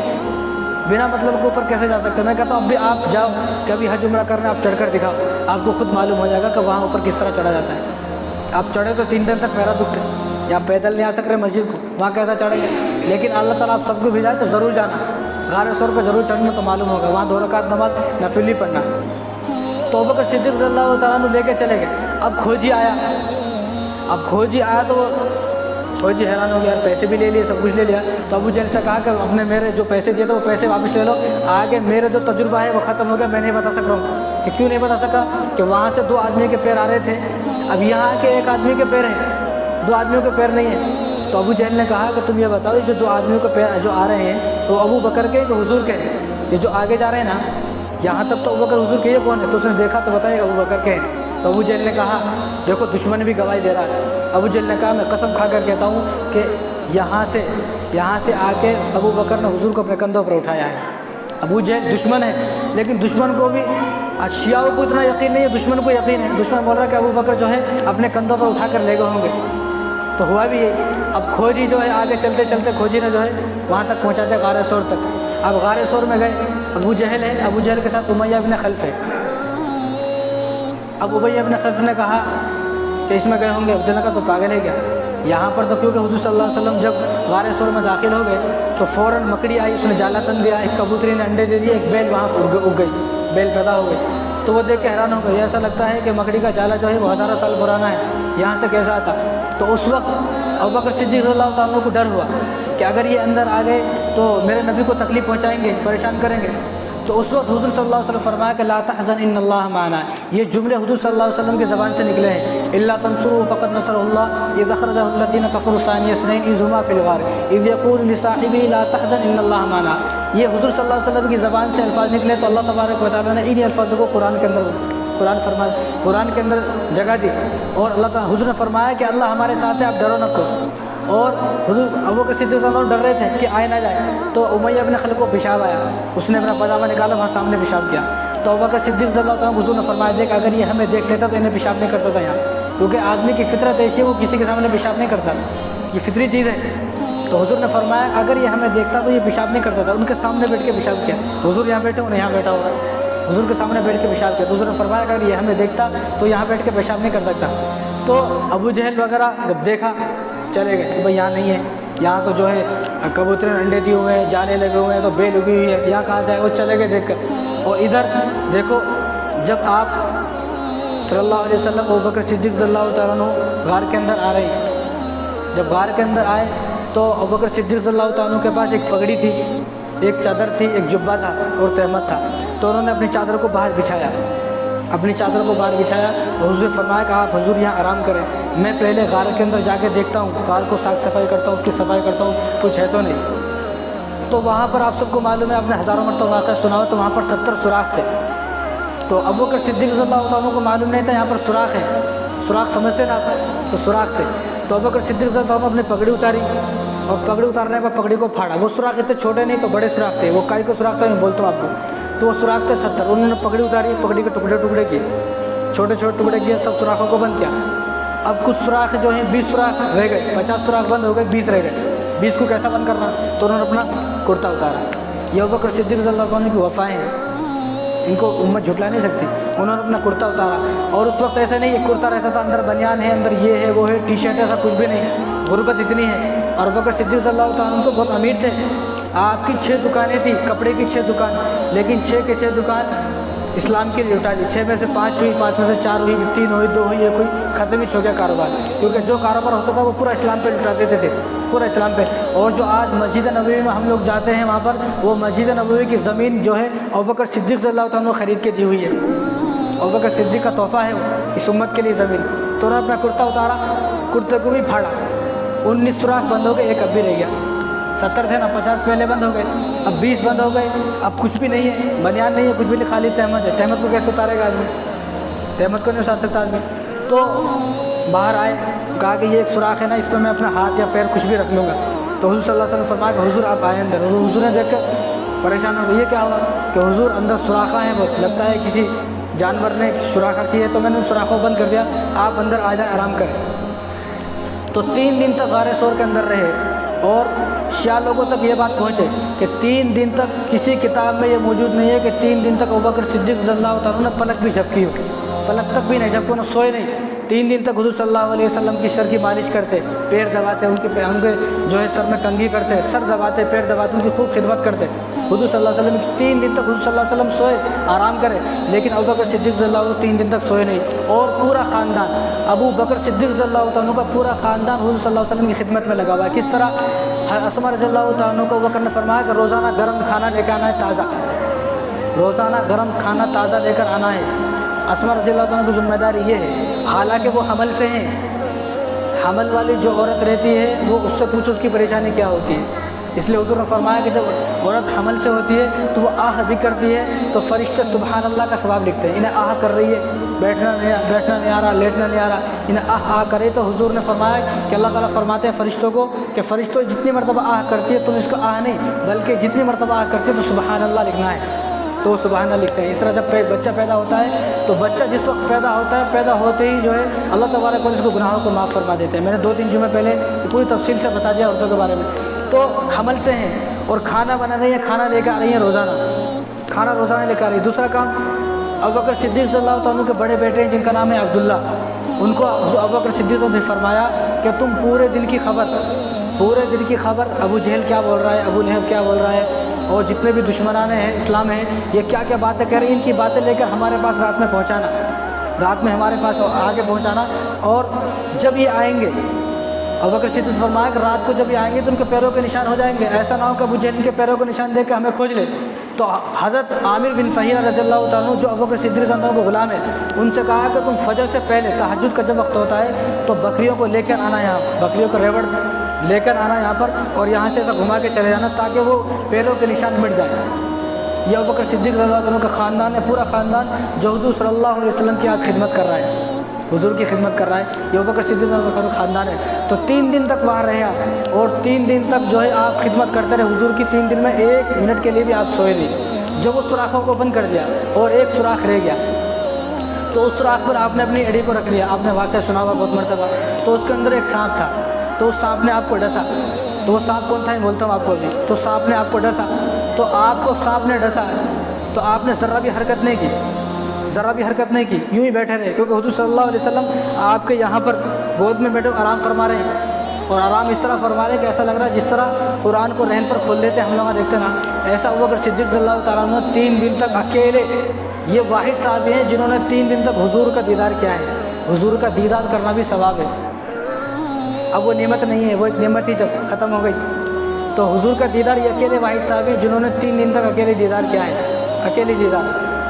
اوپر کیسے جا سکتے؟ میں کہتا ہوں اب بھی آپ جاؤ، کبھی حج عمرہ کرنا آپ چڑھ کر دکھاؤ، آپ کو خود معلوم ہو جائے گا کہ وہاں اوپر کس طرح چڑھا جاتا ہے۔ آپ چڑھے تو 3 دن تک پیرا دکھتے، یا پیدل نہیں آ سک رہے مسجد کو، وہاں کیسا چڑھیں گے؟ لیکن اللہ تعالیٰ آپ سب کو بھیجائے تو ضرور جانا، غار ثور پہ ضرور چڑھنا، تو معلوم ہوگا وہاں 2 رکعت نماز نفلی پڑھنا۔ تو ابوبکر صدیق رضی اللہ تعالیٰ عنہ لے کے چلے گئے۔ اب کھوجی آیا تو فوجی حیران ہو گیا، پیسے بھی لے لیے، سب کچھ لے لیا۔ تو ابو جہل سے کہا کہ اپنے میرے جو پیسے دیے تھے وہ پیسے واپس لے لو، آگے میرے جو تجربہ ہے وہ ختم ہو گیا، میں نہیں بتا سک رہا ہوں۔ کہ کیوں نہیں بتا سکا؟ کہ وہاں سے 2 آدمی کے پیر آ رہے تھے، اب یہاں آ کے 1 آدمی کے پیر ہیں، 2 آدمیوں کے پیر نہیں ہیں۔ تو ابو جہل نے کہا کہ تم یہ بتاؤ جو 2 آدمیوں کے پیر جو آ رہے ہیں وہ ابو بکر کے کہ حضور کے؟ یہ جو آگے جا رہے ہیں نا، یہاں تک تو ابو بکر حضور کے، یہ کون ہے؟ تو اس نے دیکھا تو بتایا ابو بکر کے ہیں۔ تو ابو جہل نے کہا دیکھو دشمن بھی گواہی دے رہا ہے۔ ابو جہل نے کہا میں قسم کھا کر کہتا ہوں کہ یہاں سے آ کے ابو بکر نے حضور کو اپنے کندھوں پر اٹھایا ہے۔ ابو جہل دشمن ہے، لیکن دشمن کو بھی شیعوں کو اتنا یقین نہیں ہے، دشمن کو یقین ہے۔ دشمن بول رہا ہے کہ ابو بکر جو ہے اپنے کندھوں پر اٹھا کر لے گئے ہوں گے۔ تو ہوا بھی یہی۔ اب کھوجی جو ہے آگے چلتے چلتے کھوجی نے جو ہے وہاں تک پہنچا دیا غار ثور تک۔ اب غار ثور میں گئے، ابو جہل ہے، ابو جہل کے ساتھ امیہ بن خلف ہے۔ اب امیہ بن خلف نے کہا کہ اس میں گئے ہوں گے، ابو جہل کا تو پاگل ہے کیا یہاں پر؟ تو کیونکہ حضور صلی اللہ علیہ وسلم جب غار ثور میں داخل ہو گئے تو فوراً مکڑی آئی، اس نے جالا تن دیا، ایک کبوتری نے انڈے دے دیے، ایک بیل وہاں اگ گئی، بیل پیدا ہو گئی۔ تو وہ دیکھ کے حیران ہو گئے، ایسا لگتا ہے کہ مکڑی کا جالا جو ہے وہ ہزاروں سال پرانا ہے، یہاں سے کیسا آتا؟ تو اس وقت ابوبکر صدیق رضی اللہ تعالیٰ عنہ کو ڈر ہوا کہ اگر یہ اندر آ گئے تو میرے نبی کو تکلیف پہنچائیں گے، پریشان کریں گے۔ تو اس وقت حضور صلی اللہ علیہ وسلم فرمایا کہ لا تحزن ان اللہ معنا، یہ جملے حضور صلی اللہ علیہ وسلم کی زبان سے نکلے ہیں۔ الا تنصروا فقد نصر اللہ اذ اخرجه الذين كفروا ثاني اثنين اذ هما في الغار اذ يقول لصاحبه لا تحزن ان اللہ معنا۔ یہ حضور صلی اللہ علیہ وسلم کی زبان سے الفاظ نکلے تو اللہ تبارک و تعالیٰ نے انہی الفاظوں کو قرآن کے اندر قرآن کے اندر جگہ دی، اور اللہ تعالیٰ حضور نے فرمایا کہ اللہ ہمارے ساتھ ہے، آپ ڈرو نہ کرو۔ اور حضور ابوبکر صدیق رضی اللہ عنہ ڈر رہے تھے کہ آئے نہ جائے، تو امیہ ابن خلف کو پیشاب آیا، اس نے اپنا پاجامہ نکالا، وہاں سامنے پیشاب کیا، تو ابوبکر صدیق رضی اللہ عنہ حضور نے فرمایا دیکھ اگر یہ ہمیں دیکھ لیتا تو انہیں پیشاب نہیں کرتا تھا یہاں، کیونکہ آدمی کی فطرت ایسی ہے وہ کسی کے سامنے پیشاب نہیں کرتا، یہ فطری چیز ہے۔ تو حضور نے فرمایا اگر یہ ہمیں دیکھتا تو یہ پیشاب نہیں کرتا تھا، ان کے سامنے بیٹھ کے پیشاب کیا، حضور یہاں بیٹھے انہیں یہاں بیٹھا ہوا ہے، حضور کے سامنے بیٹھ کے پیشاب کیا، تو حضور نے فرمایا اگر یہ ہمیں دیکھتا تو یہاں بیٹھ کے پیشاب نہیں کر سکتا۔ تو ابو جہل وغیرہ جب دیکھا چلے گئے کہ بھائی یہاں نہیں ہے، یہاں تو جو ہے کبوتر نے انڈے دیے ہوئے ہیں، جانے لگے ہوئے ہیں، تو بیل اگی ہوئی ہے، یہاں کہاں سے آئے، وہ چلے گئے دیکھ کر۔ اور ادھر دیکھو جب آپ صلی اللہ علیہ وسلم ابوبکر صدیق رضی اللہ تعالیٰ عنہ غار کے اندر آ رہے ہیں، جب غار کے اندر آئے تو ابوبکر صدیق رضی اللہ تعالیٰ عنہ کے پاس ایک پگڑی تھی، ایک چادر تھی، ایک جبہ تھا اور تہمت تھا، تو انہوں نے اپنی چادر کو باہر بچھایا، اپنی چادر کو باہر بچھایا، اور حضور نے فرمایا کہ آپ حضور یہاں آرام کریں، میں پہلے غار کے اندر جا کے دیکھتا ہوں، غار کو صاف صفائی کرتا ہوں، اس کی صفائی کرتا ہوں، کچھ ہے تو نہیں۔ تو وہاں پر آپ سب کو معلوم ہے، آپ نے ہزاروں مرتبہ واقعہ سنا ہو، تو وہاں پر 70 سوراخ تھے، تو ابوبکر صدیق رضی اللہ عنہ کو معلوم نہیں تھا یہاں پر سوراخ ہے، سوراخ سمجھتے نا آپ، تو سوراخ تھے، تو ابوبکر صدیق رضی اللہ عنہ اپنی پگڑی اتاری، اور پگڑی اتارنے پر پگڑی کو پھاڑا، وہ سوراخ اتنے چھوٹے نہیں تو بڑے سوراخ تھے، وہ کائی کو سوراخ تھا میں بولتا ہوں آپ کو، تو وہ سوراخ تھے 70، انہوں نے پگڑی اتاری، پگڑی کے ٹکڑے ٹکڑے کیے، چھوٹے چھوٹے ٹکڑے کیے، سب سوراخوں کو بند کیا۔ اب کچھ سوراخ جو ہیں 20 سوراخ رہ گئے، 50 سوراخ بند ہو گئے، 20 رہ گئے، 20 کو کیسا بند کرنا، تو انہوں نے اپنا کرتا اتارا۔ یہ ابوبکر صدیق رضی اللہ عنہ کی وفائیں ہیں، ان کو امت جھٹلا نہیں سکتی، انہوں نے اپنا کرتا اتارا، اور اس وقت ایسا نہیں ہے کرتا رہتا تھا، اندر بنیان ہے، اندر یہ ہے وہ ہے، ٹی شرٹ ایسا کچھ بھی نہیں ہے، غربت اتنی ہے۔ اور ابوبکر صدیق رضی اللہ تعالیٰ عنہ تو بہت امیر تھے، آپ کی 6 دکانیں تھیں، کپڑے کی 6 دکان، لیکن 6 کے 6 دکان اسلام کے لیے اٹھا دی، 6 میں سے 5 ہوئی، 5 میں سے 4 ہوئی، 3 ہوئی، 2 ہوئی، 1 ہوئی، ختم ہی ہو گیا کاروبار، کیونکہ جو کاروبار ہوتا تھا وہ پورا اسلام پہ لٹا دیتے تھے، پورا اسلام پہ۔ اور جو آج مسجد نبوی میں ہم لوگ جاتے ہیں وہاں پر، وہ مسجد نبوی کی زمین جو ہے ابوبکر صدیق صلی اللہ تعالیٰ عنہ خرید کے دی ہوئی ہے، ابوبکر صدیق کا تحفہ ہے اس امت کے لیے زمین۔ تو انہوں نے اپنا کرتا اتارا، کرتے کو بھی پھاڑا، 19 سوراخ بند ہو گئے، ایک اب بھی رہ گیا، 70 تھے نا، 50 پہلے بند ہو گئے، اب 20 بند ہو گئے، اب کچھ بھی نہیں ہے، بنیان نہیں ہے، کچھ بھی نہیں، خالی تہمت ہے، تہمت کو کیسے اتارے گا آدمی، تہمت کو نہیں اتار سکتا آدمی۔ تو باہر آئے، کہا کہ یہ ایک سوراخ ہے نا، اس میں میں اپنا ہاتھ یا پیر کچھ بھی رکھ لوں گا، تو حضور صلی اللہ علیہ وسلم نے فرمایا کہ حضور آپ آئے اندر، حضور نے دیکھ کر پریشان ہو گئے، یہ کیا ہوا کہ حضور اندر سوراخیں ہیں، بہت لگتا ہے کسی جانور نے سوراخ کی ہے، تو میں نے ان سوراخوں کو بند کر دیا، آپ اندر آ جائیں، آرام کریں۔ تو 3 دن تک غار ثور کے اندر رہے، اور شیعہ لوگوں تک یہ بات پہنچے کہ 3 دن تک کسی کتاب میں یہ موجود نہیں ہے کہ 3 دن تک ابوبکر صدیق رضی اللہ تعالیٰ عنہ نے پلک بھی جھپکی ہو، پلک تک بھی نہیں جھپکو، نہ سوئے نہیں، 3 دن تک حضور صلی اللہ علیہ وسلم کی سر کی مالش کرتے، پیر دباتے، ان کے جو ہے سر میں کنگھی کرتے، سر دباتے، پیر دباتے، ان کی خوب خدمت کرتے حضور صلی اللہ علیہ وسلم کی۔ 3 دن تک حضور صلی اللہ علیہ وسلم سوئے، آرام کرے، لیکن ابوبکر صدیق رضی اللہ عنہ 3 دن تک سوئے نہیں، اور پورا خاندان ابوبکر صدیق رضی اللہ عنہ کا پورا خاندان حضور صلی اللہ علیہ وسلم کی خدمت میں لگا ہوا ہے۔ کس طرح؟ اسما رضی اللہ عنہ کو ابوبکر نے فرمایا کہ روزانہ گرم کھانا لے کے آنا ہے، تازہ، روزانہ گرم کھانا تازہ لے کر آنا ہے۔ اسما رضی اللہ عنہ کی ذمہ داری یہ ہے، حالانکہ وہ حمل سے ہیں، حمل والی جو عورت رہتی ہے وہ اس سے پوچھو اس کی پریشانی کیا ہوتی ہے، اس لیے حضور نے فرمایا کہ جب عورت حمل سے ہوتی ہے تو وہ آہ بھی کرتی ہے، تو فرشتے سبحان اللہ کا ثواب لکھتے ہیں، انہیں آہ کر رہی ہے، بیٹھنا نہیں آ رہا، لیٹنا نہیں آ رہا، انہیں آہ کرے، تو حضور نے فرمایا کہ اللہ تعالیٰ فرماتے ہیں فرشتوں کو کہ فرشتوں جتنی مرتبہ آہ کرتی ہے تم اس کو آہ نہیں بلکہ جتنی مرتبہ آہ کرتی ہے تو سبحان اللہ لکھنا ہے، تو وہ سبحان اللہ لکھتے ہیں۔ اس طرح جب بچہ پیدا ہوتا ہے تو بچہ جس وقت پیدا ہوتا ہے، پیدا ہوتے ہی جو ہے اللہ تبارک و تعالیٰ اس کو گناہوں کو معاف فرما دیتے ہیں۔ میں نے 2-3 جمعے پہلے پوری تفصیل سے بتا دیا عورتوں کے بارے میں۔ تو حمل سے ہیں اور کھانا بنا رہی ہیں، کھانا لے کے آ رہی ہیں روزانہ، کھانا روزانہ لے کے آ رہی ہے۔ دوسرا کام، ابوبکر صدیق رضی اللہ عنہ کے بڑے بیٹے ہیں جن کا نام ہے عبداللہ، ان کو ابوبکر صدیق نے فرمایا کہ تم پورے دن کی خبر ابو جہل کیا بول رہا ہے، ابو لہب کیا بول رہا ہے، اور جتنے بھی دشمنان ہیں اسلام ہیں یہ کیا کیا باتیں کہہ رہے ہیں، ان کی باتیں لے کر ہمارے پاس رات میں پہنچانا، رات میں ہمارے پاس آگے پہنچانا، اور جب یہ آئیں گے، ابوبکر صدیق نے فرمایا کہ رات کو جب یہ آئیں گے تو ان کے پیروں کے نشان ہو جائیں گے، ایسا نہ ہو کہ ابو جہل ان کے پیروں کے نشان دے کے ہمیں کھوج لے۔ تو حضرت عامر بن فہیرہ رضی اللہ تعالیٰ عنہ جو ابوبکر صدیق رضی اللہ عنہ کو غلام ہے، ان سے کہا کہ تم فجر سے پہلے تہجد کا جب وقت ہوتا ہے تو بکریوں کو لے کر آنا، یہاں بکریوں کو ریوڑ لے کر آنا یہاں پر، اور یہاں سے ایسا گھما کے چلے جانا تاکہ وہ پیروں کے نشان مٹ جائیں، یہ ابوبکر صدیق رضی اللہ عنہ کا خاندان ہے، پورا خاندان جو حضور صلی اللہ علیہ وسلم کی آج خدمت کر رہا ہے، حضور کی خدمت کر رہا ہے، یہ ابوبکر صدیق رضی اللہ عنہ کا خاندان ہے۔ تو 3 دن تک وہاں رہے آپ، اور 3 دن تک جو ہے آپ خدمت کرتے رہے حضور کی۔ 3 دن میں 1 منٹ کے لیے بھی آپ سوئے نہیں۔ جب اس سوراخوں کو بند کر دیا اور ایک سوراخ رہ گیا، تو اس سوراخ پر آپ نے اپنی ایڑی کو رکھ لیا۔ آپ نے واقعہ سنا ہوا بہت مرتبہ۔ تو اس کے اندر ایک سانپ تھا، تو اس سانپ نے آپ کو ڈسا۔ تو وہ سانپ کون تھا میں بولتا ہوں آپ کو ابھی۔ تو سانپ نے آپ کو ڈسا، تو آپ کو سانپ نے ڈسا تو آپ نے ذرا بھی حرکت نہیں کی، ذرا بھی حرکت نہیں کی، یوں ہی بیٹھے رہے، کیونکہ حضور صلی اللہ علیہ وسلم آپ کے یہاں پر گود میں بیٹھے آرام فرما رہے ہیں، اور آرام اس طرح فرما رہے ہیں کہ ایسا لگ رہا ہے جس طرح قرآن کو رہن پر کھول دیتے ہم لوگ دیکھتے نا، ایسا ابوبکر صدیق رضی اللہ تعالیٰ عنہ 3 دن تک اکیلے، یہ واحد صحابی ہیں جنہوں نے 3 دن تک حضور کا دیدار کیا ہے۔ حضور کا دیدار کرنا بھی ثواب ہے۔ اب وہ نعمت نہیں ہے، وہ ایک نعمت ہی جب ختم ہو گئی، تو حضور کا دیدار یہ اکیلے واحد صاحب ہیں جنہوں نے 3 دن تک اکیلے دیدار کیا ہے، اکیلے دیدار۔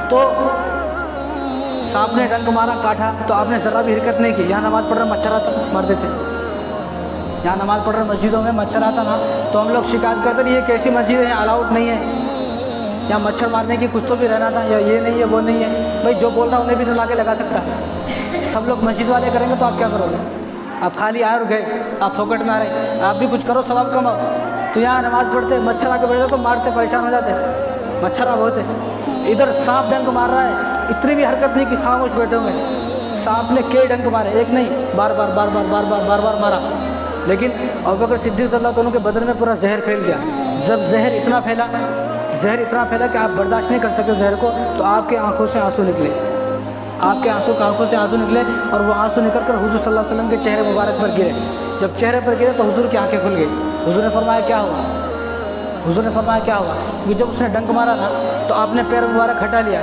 تو سانپ نے ڈنک مارا، کاٹا، تو آپ نے ذرا بھی حرکت نہیں کی۔ یہاں نماز پڑھ رہے مچھر آتا، مار دیتے۔ یہاں نماز پڑھ رہے مسجدوں میں مچھر آتا نا، تو ہم لوگ شکایت کرتے ہیں یہ کیسی مسجد ہے، الاؤڈ نہیں ہے، یہاں مچھر مارنے کی کچھ تو بھی رہنا تھا، یا یہ نہیں ہے وہ نہیں ہے۔ بھائی جو بول رہا انہیں بھی تو لا کے لگا سکتا ہے۔ سب لوگ مسجد والے کریں گے تو آپ کیا کرو گے؟ آپ خالی آئے اور گئے، آپ پھوکٹ میں آ رہے، آپ بھی کچھ کرو ثواب کماؤ۔ تو یہاں نماز پڑھتے مچھر آ کے بیٹھتے تو مارتے، پریشان ہو جاتے، مچھر اب ہوتے۔ ادھر سانپ ڈنک مار رہا ہے، اتنی بھی حرکت نہیں کہ خاموش بیٹھے ہوئے۔ سانپ نے کئی ڈنک مارے، ایک نہیں، بار بار بار بار بار بار بار بار مارا، لیکن ابوبکر صدیق صلی اللہ عنہ کے بدن میں پورا زہر پھیل گیا۔ جب زہر اتنا پھیلا کہ آپ برداشت نہیں کر سکتے زہر کو، تو آپ کے آنکھوں سے آنسو نکلے، آپ کے آنکھوں سے آنسو نکلے، اور وہ آنسو نکل کر حضور صلی اللہ علیہ وسلم کے چہرے مبارک پر گرے۔ جب چہرے پر گرے تو حضور کی آنکھیں کھل گئی۔ حضور نے فرمایا کیا ہوا؟ حضور نے فرمایا کیا ہوا؟ کیونکہ جب اس نے ڈنک مارا نا تو آپ نے پیر مبارک ہٹا لیا،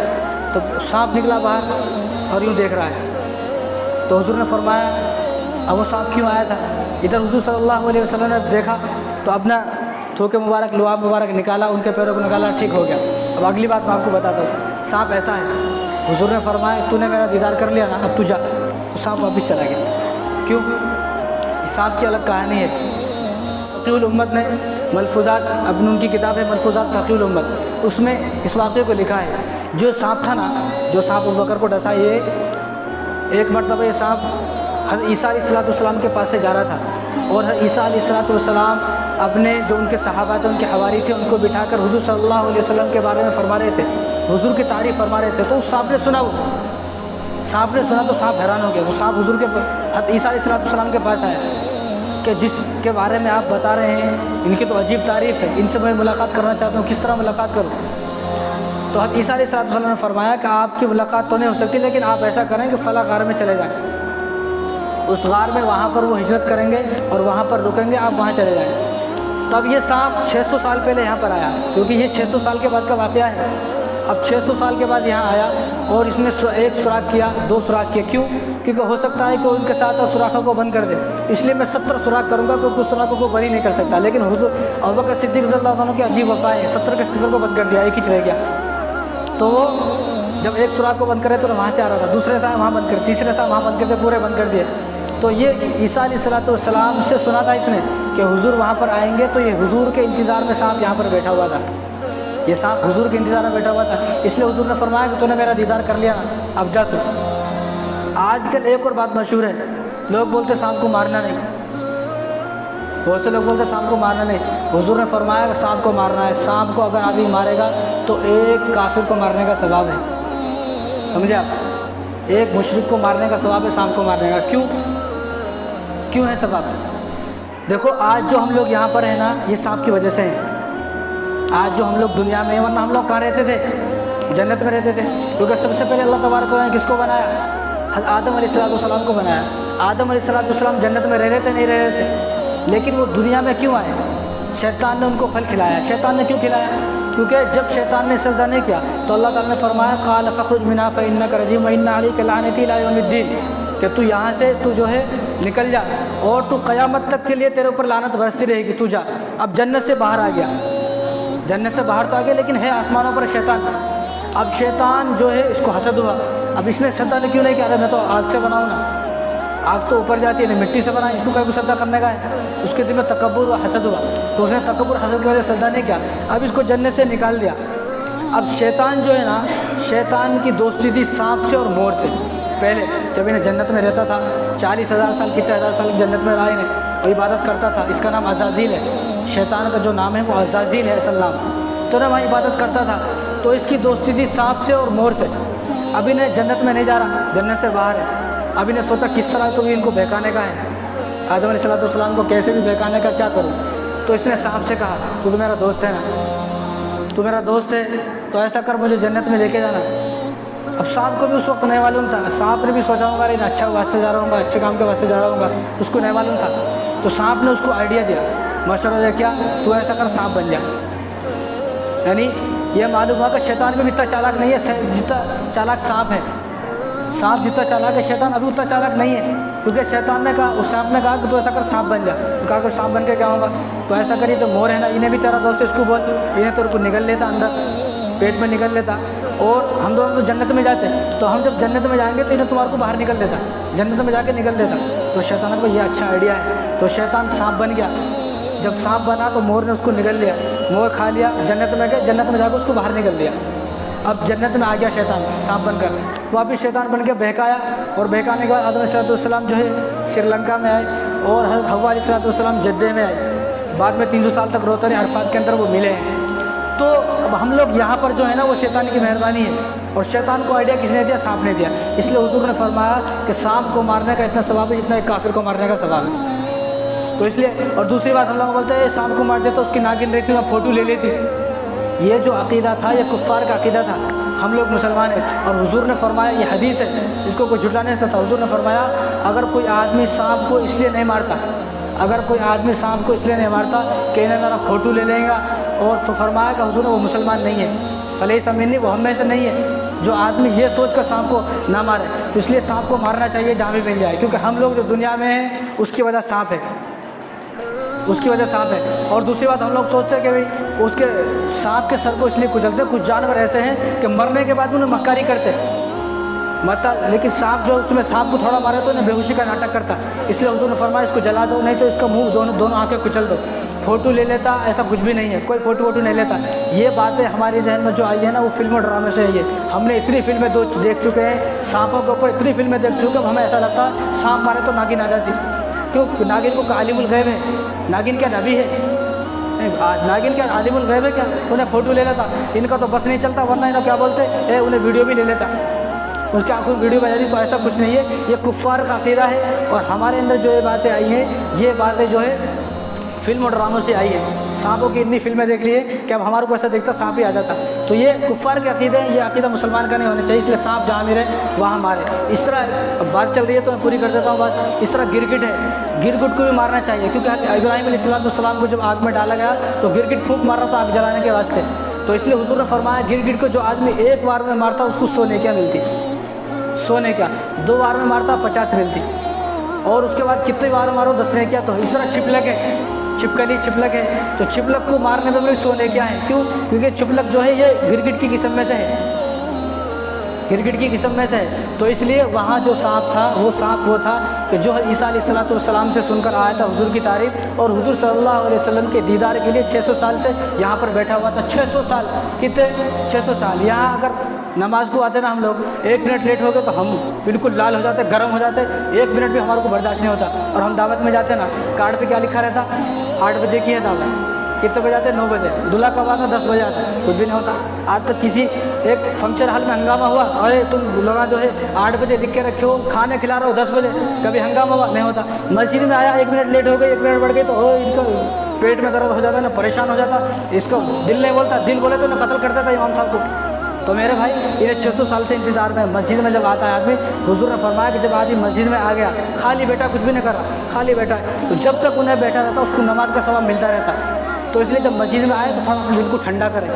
تو سانپ نکلا باہر اور یوں دیکھ رہا ہے۔ تو حضور نے فرمایا اب وہ سانپ کیوں آیا تھا؟ ادھر حضور صلی اللہ علیہ وسلم نے دیکھا تو اپنا تھوکے مبارک، لعاب مبارک نکالا، ان کے پیروں کو نکالا، ٹھیک ہو گیا۔ اب اگلی بات میں آپ کو بتاتا ہوں، سانپ ایسا ہے، حضور نے فرمایا تو نے میرا دیدار کر لیا نا، اب تو جا۔ تو سانپ واپس چلا گیا۔ کیوں؟ سانپ کی الگ کہانی ہے۔ فقیہ الامت نے ملفوظات، اپنی ان کی کتاب ہے ملفوظات فقیہ الامت، اس میں اس واقعے کو لکھا ہے۔ جو سانپ تھا نا، جو سانپ ابوبکر کو ڈسا، یہ ایک مرتبہ یہ سانپ حضرت عیسیٰ علیہ السلام کے پاس سے جا رہا تھا، اور عیسیٰ علیہ السلام اپنے جو ان کے صحابہ تھے، ان کے حواری تھے، ان کو بٹھا کر حضور صلی اللہ علیہ وسلم کے بارے میں فرما رہے تھے، حضور کی تعریف فرما رہے تھے۔ تو اس سانپ نے سنا، تو سانپ حیران ہو گیا۔ وہ سانپ حضور کے حضرت عیسیٰ علیہ السلام کے پاس آیا کہ جس کے بارے میں آپ بتا رہے ہیں ان کی تو عجیب تعریف ہے، ان سے میں ملاقات کرنا چاہتا ہوں، کس طرح ملاقات کروں؟ تو حضرت عیسیٰ علیہ السلام نے فرمایا کہ آپ کی ملاقات تو نہیں ہو سکتی، لیکن آپ ایسا کریں کہ فلاں غار میں چلے جائیں، اس غار میں وہاں پر وہ ہجرت کریں گے اور وہاں پر رکیں گے، آپ وہاں چلے جائیں۔ تب یہ سانپ 600 سال پہلے یہاں پر آیا، کیونکہ یہ 600 سال کے بعد کا واقعہ ہے۔ اب 600 سال کے بعد یہاں آیا اور اس نے ایک سوراخ کیا، 2 سوراخ کیے۔ کیوں؟ کیونکہ ہو سکتا ہے کہ ان کے ساتھ سوراخوں کو بند کر دے، اس لیے میں 70 سوراخ کروں گا، کیونکہ اس سوراخوں کو بند ہی نہیں کر سکتا۔ لیکن حضور ابوبکر صدیق رضی اللہ عنہ کی عجیب وفا ہے، 70 کے 70 کو بند کر دیا، ایک ہی رہ گیا۔ تو وہ جب ایک سوراخ کو بند کرے تو وہاں سے آ رہا تھا، دوسرے ساتھ وہاں بند کر، تیسرے ساتھ وہاں بند کرتے، پورے بند کر دیے۔ تو یہ عیسیٰ علیہ السلام سے سنا تھا اس نے کہ حضور وہاں پر آئیں گے، تو یہ حضور کے انتظار میں سانپ یہاں پر بیٹھا ہوا تھا، یہ سانپ حضور کے انتظار میں بیٹھا ہوا تھا، اس لیے حضور نے فرمایا کہ تو نے میرا دیدار کر لیا نا، اب جا تو۔ آج کل ایک اور بات مشہور ہے، لوگ بولتے سانپ کو مارنا نہیں، بہت سے لوگ بولتے سانپ کو مارنا نہیں۔ حضور نے فرمایا کہ سانپ کو مارنا ہے، سانپ کو اگر آدمی مارے گا تو ایک کافر کو مارنے کا ثواب ہے، سمجھے آپ؟ ایک مشرک کو مارنے کا ثواب ہے سانپ کو مارنے کا۔ کیوں ہے ثواب؟ دیکھو آج جو ہم لوگ یہاں پر ہیں نا، یہ سانپ کی وجہ سے ہیں۔ آج جو ہم لوگ دنیا میں ہیں، ورنہ ہم لوگ کہاں رہتے تھے؟ جنت میں رہتے تھے، کیونکہ سب سے پہلے اللہ تبارک و تعالیٰ نے کس کو بنایا؟ حضرت آدم علیہ السلام کو بنایا۔ آدم علیہ السلام جنت میں رہ رہے تھے؟ نہیں رہ رہے تھے، لیکن وہ دنیا میں کیوں آئے؟ شیطان نے ان کو پھل کھلایا۔ شیطان نے کیوں کھلایا؟ کیونکہ جب شیطان نے سجدہ نہیں کیا تو اللہ تعالیٰ نے فرمایا قال فاخرج منها فإنك رجيم وإن عليك لعنتي إلى يوم الدين، کہ تو یہاں سے تو جو ہے نکل جا، اور تو قیامت تک کے لیے تیرے اوپر لعنت برستی رہے گی، تو جا۔ اب جنت سے باہر آ گیا، جنت سے باہر تو آ گیا، لیکن ہے آسمانوں پر شیطان۔ اب شیطان جو ہے اس کو حسد ہوا، اب اس نے سجدہ نے کیوں نہیں کیا؟ میں تو آگ سے بناؤں نا، آگ تو اوپر جاتی ہے، مٹی سے بنائیں، اس کو کہیں سجدہ کرنے کا ہے؟ اس کے دل میں تکبر و حسد ہوا، تو اس نے تکبر حسد کی وجہ سے سجدہ نہیں کیا۔ اب اس کو جنت سے نکال دیا، اب شیطان جو ہے نا، شیطان کی دوستی تھی سانپ سے اور مور سے۔ پہلے جب انہیں جنت میں رہتا تھا 40,000 سال، کتنے ہزار سال جنت میں رہا انہیں، وہ عبادت کرتا تھا۔ اس کا نام عزازیل ہے، شیطان کا جو نام ہے وہ عزازیل ہے اصل نام، تو نہ وہاں عبادت کرتا تھا۔ تو اس کی دوستی تھی سانپ سے اور مور سے۔ اب انہیں جنت میں نہیں جا رہا، جنت سے باہر ہے۔ اب انہیں سوچا کس طرح تو ان کو بہکانے کا ہے، آدم علیہ السلام کو کیسے بھی بہکانے کا، کیا کروں؟ تو اس نے سانپ سے کہا تو میرا دوست ہے نا، تو میرا دوست ہے تو ایسا کر مجھے جنت میں لے کے جانا۔ اب سانپ کو بھی اس وقت نہیں معلوم تھا، سانپ نے بھی سوچا ہوگا ارے اچھا واسطے جا رہا ہوں گا، اچھے کام کے واسطے جا رہا ہوں گا، اس کو نہیں معلوم تھا۔ تو سانپ نے اس کو آئیڈیا دیا، مشورہ دیا، کیا تو ایسا کر سانپ بن جا۔ یعنی یہ معلوم ہوا کہ شیطان بھی اتنا چالاک نہیں ہے جتنا چالاک سانپ ہے۔ سانپ جتنا چالاک ہے شیطان ابھی اتنا چالاک نہیں ہے، کیونکہ شیطان نے کہا، اس سانپ نے کہا کہ تو ایسا کر سانپ بن جا۔ تو کہا کہ سانپ بن کے کیا ہوگا؟ تو ایسا کریے تو مور ہے نا، انہیں بھی تیرا دوست ہے، اس کو بول، انہیں تو کو نگل لیتا اندر، پیٹ میں نگل لیتا، اور ہم دونوں تو جنت میں جاتے، تو ہم جب جنت میں جائیں گے تو انہیں تمہارے کو باہر نکل دیتا، جنت میں جا کے نکل دیتا۔ تو شیطان نے کہا یہ اچھا آئیڈیا ہے، تو شیطان سانپ بن گیا۔ جب سانپ بنا تو مور نے اس کو نگل لیا، مور کھا لیا، جنت میں گئے، جنت میں جا کے اس کو باہر نکل دیا۔ اب جنت میں آ گیا شیطان سانپ بن کر، واپس شیطان بن کے بہکایا، اور بہکانے کے بعد آدم علیہ السلام جو ہے سری لنکا میں آئے، اور حضرت حوا علیہ السلام جدے میں آئے۔ بعد میں 300 سال تک روتن عرفات کے اندر وہ ملے ہیں۔ تو اب ہم لوگ یہاں پر جو ہے نا وہ شیطان کی مہربانی ہے، اور شیطان کو آئیڈیا کس نے دیا؟ سانپ نے دیا۔ اس لیے حضور نے فرمایا کہ سانپ کو مارنے کا اتنا ثواب ہے جتنا ایک کافر کو مارنے کا ثواب ہے۔ تو اس لیے، اور دوسری بات ہم لوگ بولتے ہیں سانپ کو مار دیتا تو اس کی ناگن رہتی میں فوٹو لے لیتی، یہ جو عقیدہ تھا یہ کفار کا عقیدہ تھا۔ ہم لوگ مسلمان ہیں، اور حضور نے فرمایا، یہ حدیث ہے، اس کو کوئی جھٹلا نہیں سکتا، حضور نے فرمایا اگر کوئی آدمی سانپ کو اس لیے نہیں مارتا، اگر کوئی آدمی سانپ کو اس لیے نہیں مارتا کہ انہیں میرا فوٹو لے لیں گا، اور تو فرمایا کہ حضور نے وہ مسلمان نہیں ہے، فلیس منی، وہ ہم میں سے نہیں ہے۔ جو آدمی یہ سوچ کر سانپ کو نہ مارے، تو اس لیے سانپ کو مارنا چاہیے جہاں بھی مل جائے، کیونکہ ہم لوگ جو دنیا میں ہیں اس کی وجہ سانپ ہے، اس کی وجہ سانپ ہے۔ اور دوسری بات ہم لوگ سوچتے ہیں کہ بھائی اس کے سانپ کے سر کو اس لیے کچلتے، کچھ جانور ایسے ہیں کہ مرنے کے بعد انہیں مکاری کرتے لیکن سانپ جو اس میں سانپ کو تھوڑا مارے تو انہیں بے ہوشی کا ناٹک کرتا، اس لیے حضور نے فرمایا اس کو جلا دو، نہیں تو اس کا منہ دونوں آنکھیں کچل دو۔ فوٹو لے لیتا ایسا کچھ بھی نہیں ہے، کوئی فوٹو نہیں لیتا۔ یہ باتیں ہماری ذہن میں جو آئی ہے نا وہ فلم اور ڈرامے سے ہے۔ ہم نے اتنی فلمیں دیکھ چکے ہیں سانپوں کے اوپر، اتنی فلمیں دیکھ چکے ہیں، ہمیں ایسا لگتا ہے سانپ مارے تو ناگن آ جاتی، کیوں؟ ناگن کو عالم الغیب ہے، ناگن کیا نبی ہے؟ ناگن کیا عالم الغیب ہے کیا؟ انہیں فوٹو لے لیتا، ان کا تو بس نہیں چلتا، ورنہ انہیں کیا بولتے انہیں ویڈیو بھی لے لیتا، اس کے آنکھوں ویڈیو بجا دی۔ تو ایسا کچھ نہیں ہے، یہ کفار کا عقیدہ ہے، اور ہمارے اندر جو یہ باتیں آئی ہیں یہ باتیں جو ہے فلم اور ڈراموں سے آئی ہے۔ سانپوں کی اتنی فلمیں دیکھ لی ہے کہ اب ہمارے کو ایسا دیکھتا سانپ ہی آ جاتا، تو یہ کفار کے عقیدے ہیں، یہ عقیدہ مسلمان کا نہیں ہونا چاہیے، اس لیے سانپ جہاں ملے وہاں مارے۔ اس طرح بات چل رہی ہے تو میں پوری کر دیتا ہوں بات۔ اس طرح گرگٹ ہے، گرگٹ کو بھی مارنا چاہیے، کیونکہ ابراہیم علیہ السلام کو جب آگ میں ڈالا گیا تو گرگٹ پھونک مار رہا تھا آگ جلانے کے واسطے، تو اس لیے حضور نے فرمایا گرگٹ کو جو آدمی ایک بار میں مارتا اس کو 100 نیکیاں ملتی، 100 نیکیاں، 2 بار میں مارتا 50 ملتی، اور اس کے بعد کتنے بار مارو 10 نیکیاں۔ تو اس طرح چھپلک ہے، چھپکلی چھپلک ہے، تو چھپلک کو مارنے میں بھی 100 نیکیاں ہیں، کیوں؟ کیونکہ چھپلک جو ہے یہ گرگٹ کی قسم میں سے ہے، گرگٹ کی قسم میں سے ہے۔ تو اس لیے وہاں جو سانپ تھا وہ سانپ وہ تھا کہ جو عیسیٰ علیہ السلام سے سن کر آیا تھا حضور کی تعریف، اور حضور صلی اللہ علیہ وسلم کے دیدار کے لیے 600 سال سے یہاں پر بیٹھا ہوا تھا۔ 600 سال، کتنے؟ 600 سال۔ یہاں اگر نماز کو آتے نا ہم لوگ 1 منٹ لیٹ ہو گئے تو ہم بالکل لال ہو جاتے، گرم ہو جاتے، 1 منٹ بھی ہمارے کو برداشت نہیں ہوتا۔ اور ہم دعوت میں جاتے نا، کارڈ پہ کیا لکھا رہتا؟ 8 بجے کی ہے دعوت، کتنے بجے آتے؟ 9 بجے، دلہا کب آتا؟ 10 بجے آتا، کچھ بھی نہیں ہوتا۔ آج تک کسی ایک فنکشن ہال میں ہنگامہ ہوا، ارے تم لوگ جو ہے 8 بجے لکھ کے رکھے ہو، کھانے کھلا رہے ہو 10 بجے، کبھی ہنگامہ ہوا؟ نہیں ہوتا۔ مسجد میں آیا 1 منٹ لیٹ ہو گئی، 1 منٹ بڑھ گئی تو ان کا پیٹ میں درد ہو جاتا نا، پریشان ہو جاتا، اس کو دل نہیں بولتا، دل بولے تو انہیں قتل کر دیتا امام صاحب کو۔ تو میرے بھائی انہیں 600 سال سے انتظار میں، مسجد میں جب آتا ہے آدمی، حضور نے فرمایا کہ جب آدمی مسجد میں آ گیا، خالی بیٹا، کچھ بھی نہیں کر رہا، خالی بیٹا ہے، تو جب تک انہیں بیٹھا رہتا اس کو نماز کا ثواب ملتا رہتا۔ تو اس لیے جب مسجد میں آئے تو تھوڑا اپنے دل کو ٹھنڈا کرے،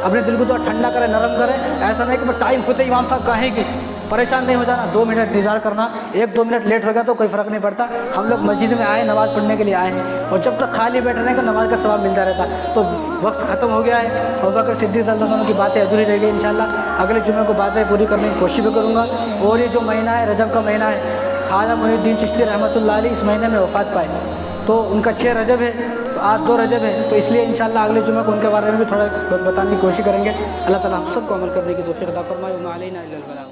اپنے دل کو تھوڑا ٹھنڈا کرے، نرم کرے، ایسا نہیں کہ ٹائم ہوتے امام صاحب کہیں کی، پریشان نہیں ہو جانا، 2 منٹ انتظار کرنا، 1-2 منٹ لیٹ ہو گیا تو کوئی فرق نہیں پڑتا۔ ہم لوگ مسجد میں آئے نماز پڑھنے کے لیے آئے ہیں، اور جب تک خالی بیٹھنے کا نماز کا ثواب ملتا رہتا۔ تو وقت ختم ہو گیا ہے، ابوبکر صدیق رضی اللہ عنہ کی باتیں ادھوری رہ گئی، انشاءاللہ اگلے جمعے کو باتیں پوری کرنے کی کوشش بھی کروں گا۔ اور یہ جو مہینہ ہے رجب کا مہینہ ہے، خواجہ معین الدین چشتی رحمۃ اللہ علیہ اس مہینے میں وفات پائے، تو ان کا 6 رجب ہے، تو آج 2 رجب ہے، تو اس لیے انشاءاللہ اگلے جمعہ کو ان کے بارے میں بھی تھوڑا بہت بتانے کی کوشش کریں گے۔ اللہ تعالیٰ ہم سب کو عمل کرنے کی توفیق عطا فرمائے۔ وما علینا الا البلاغ۔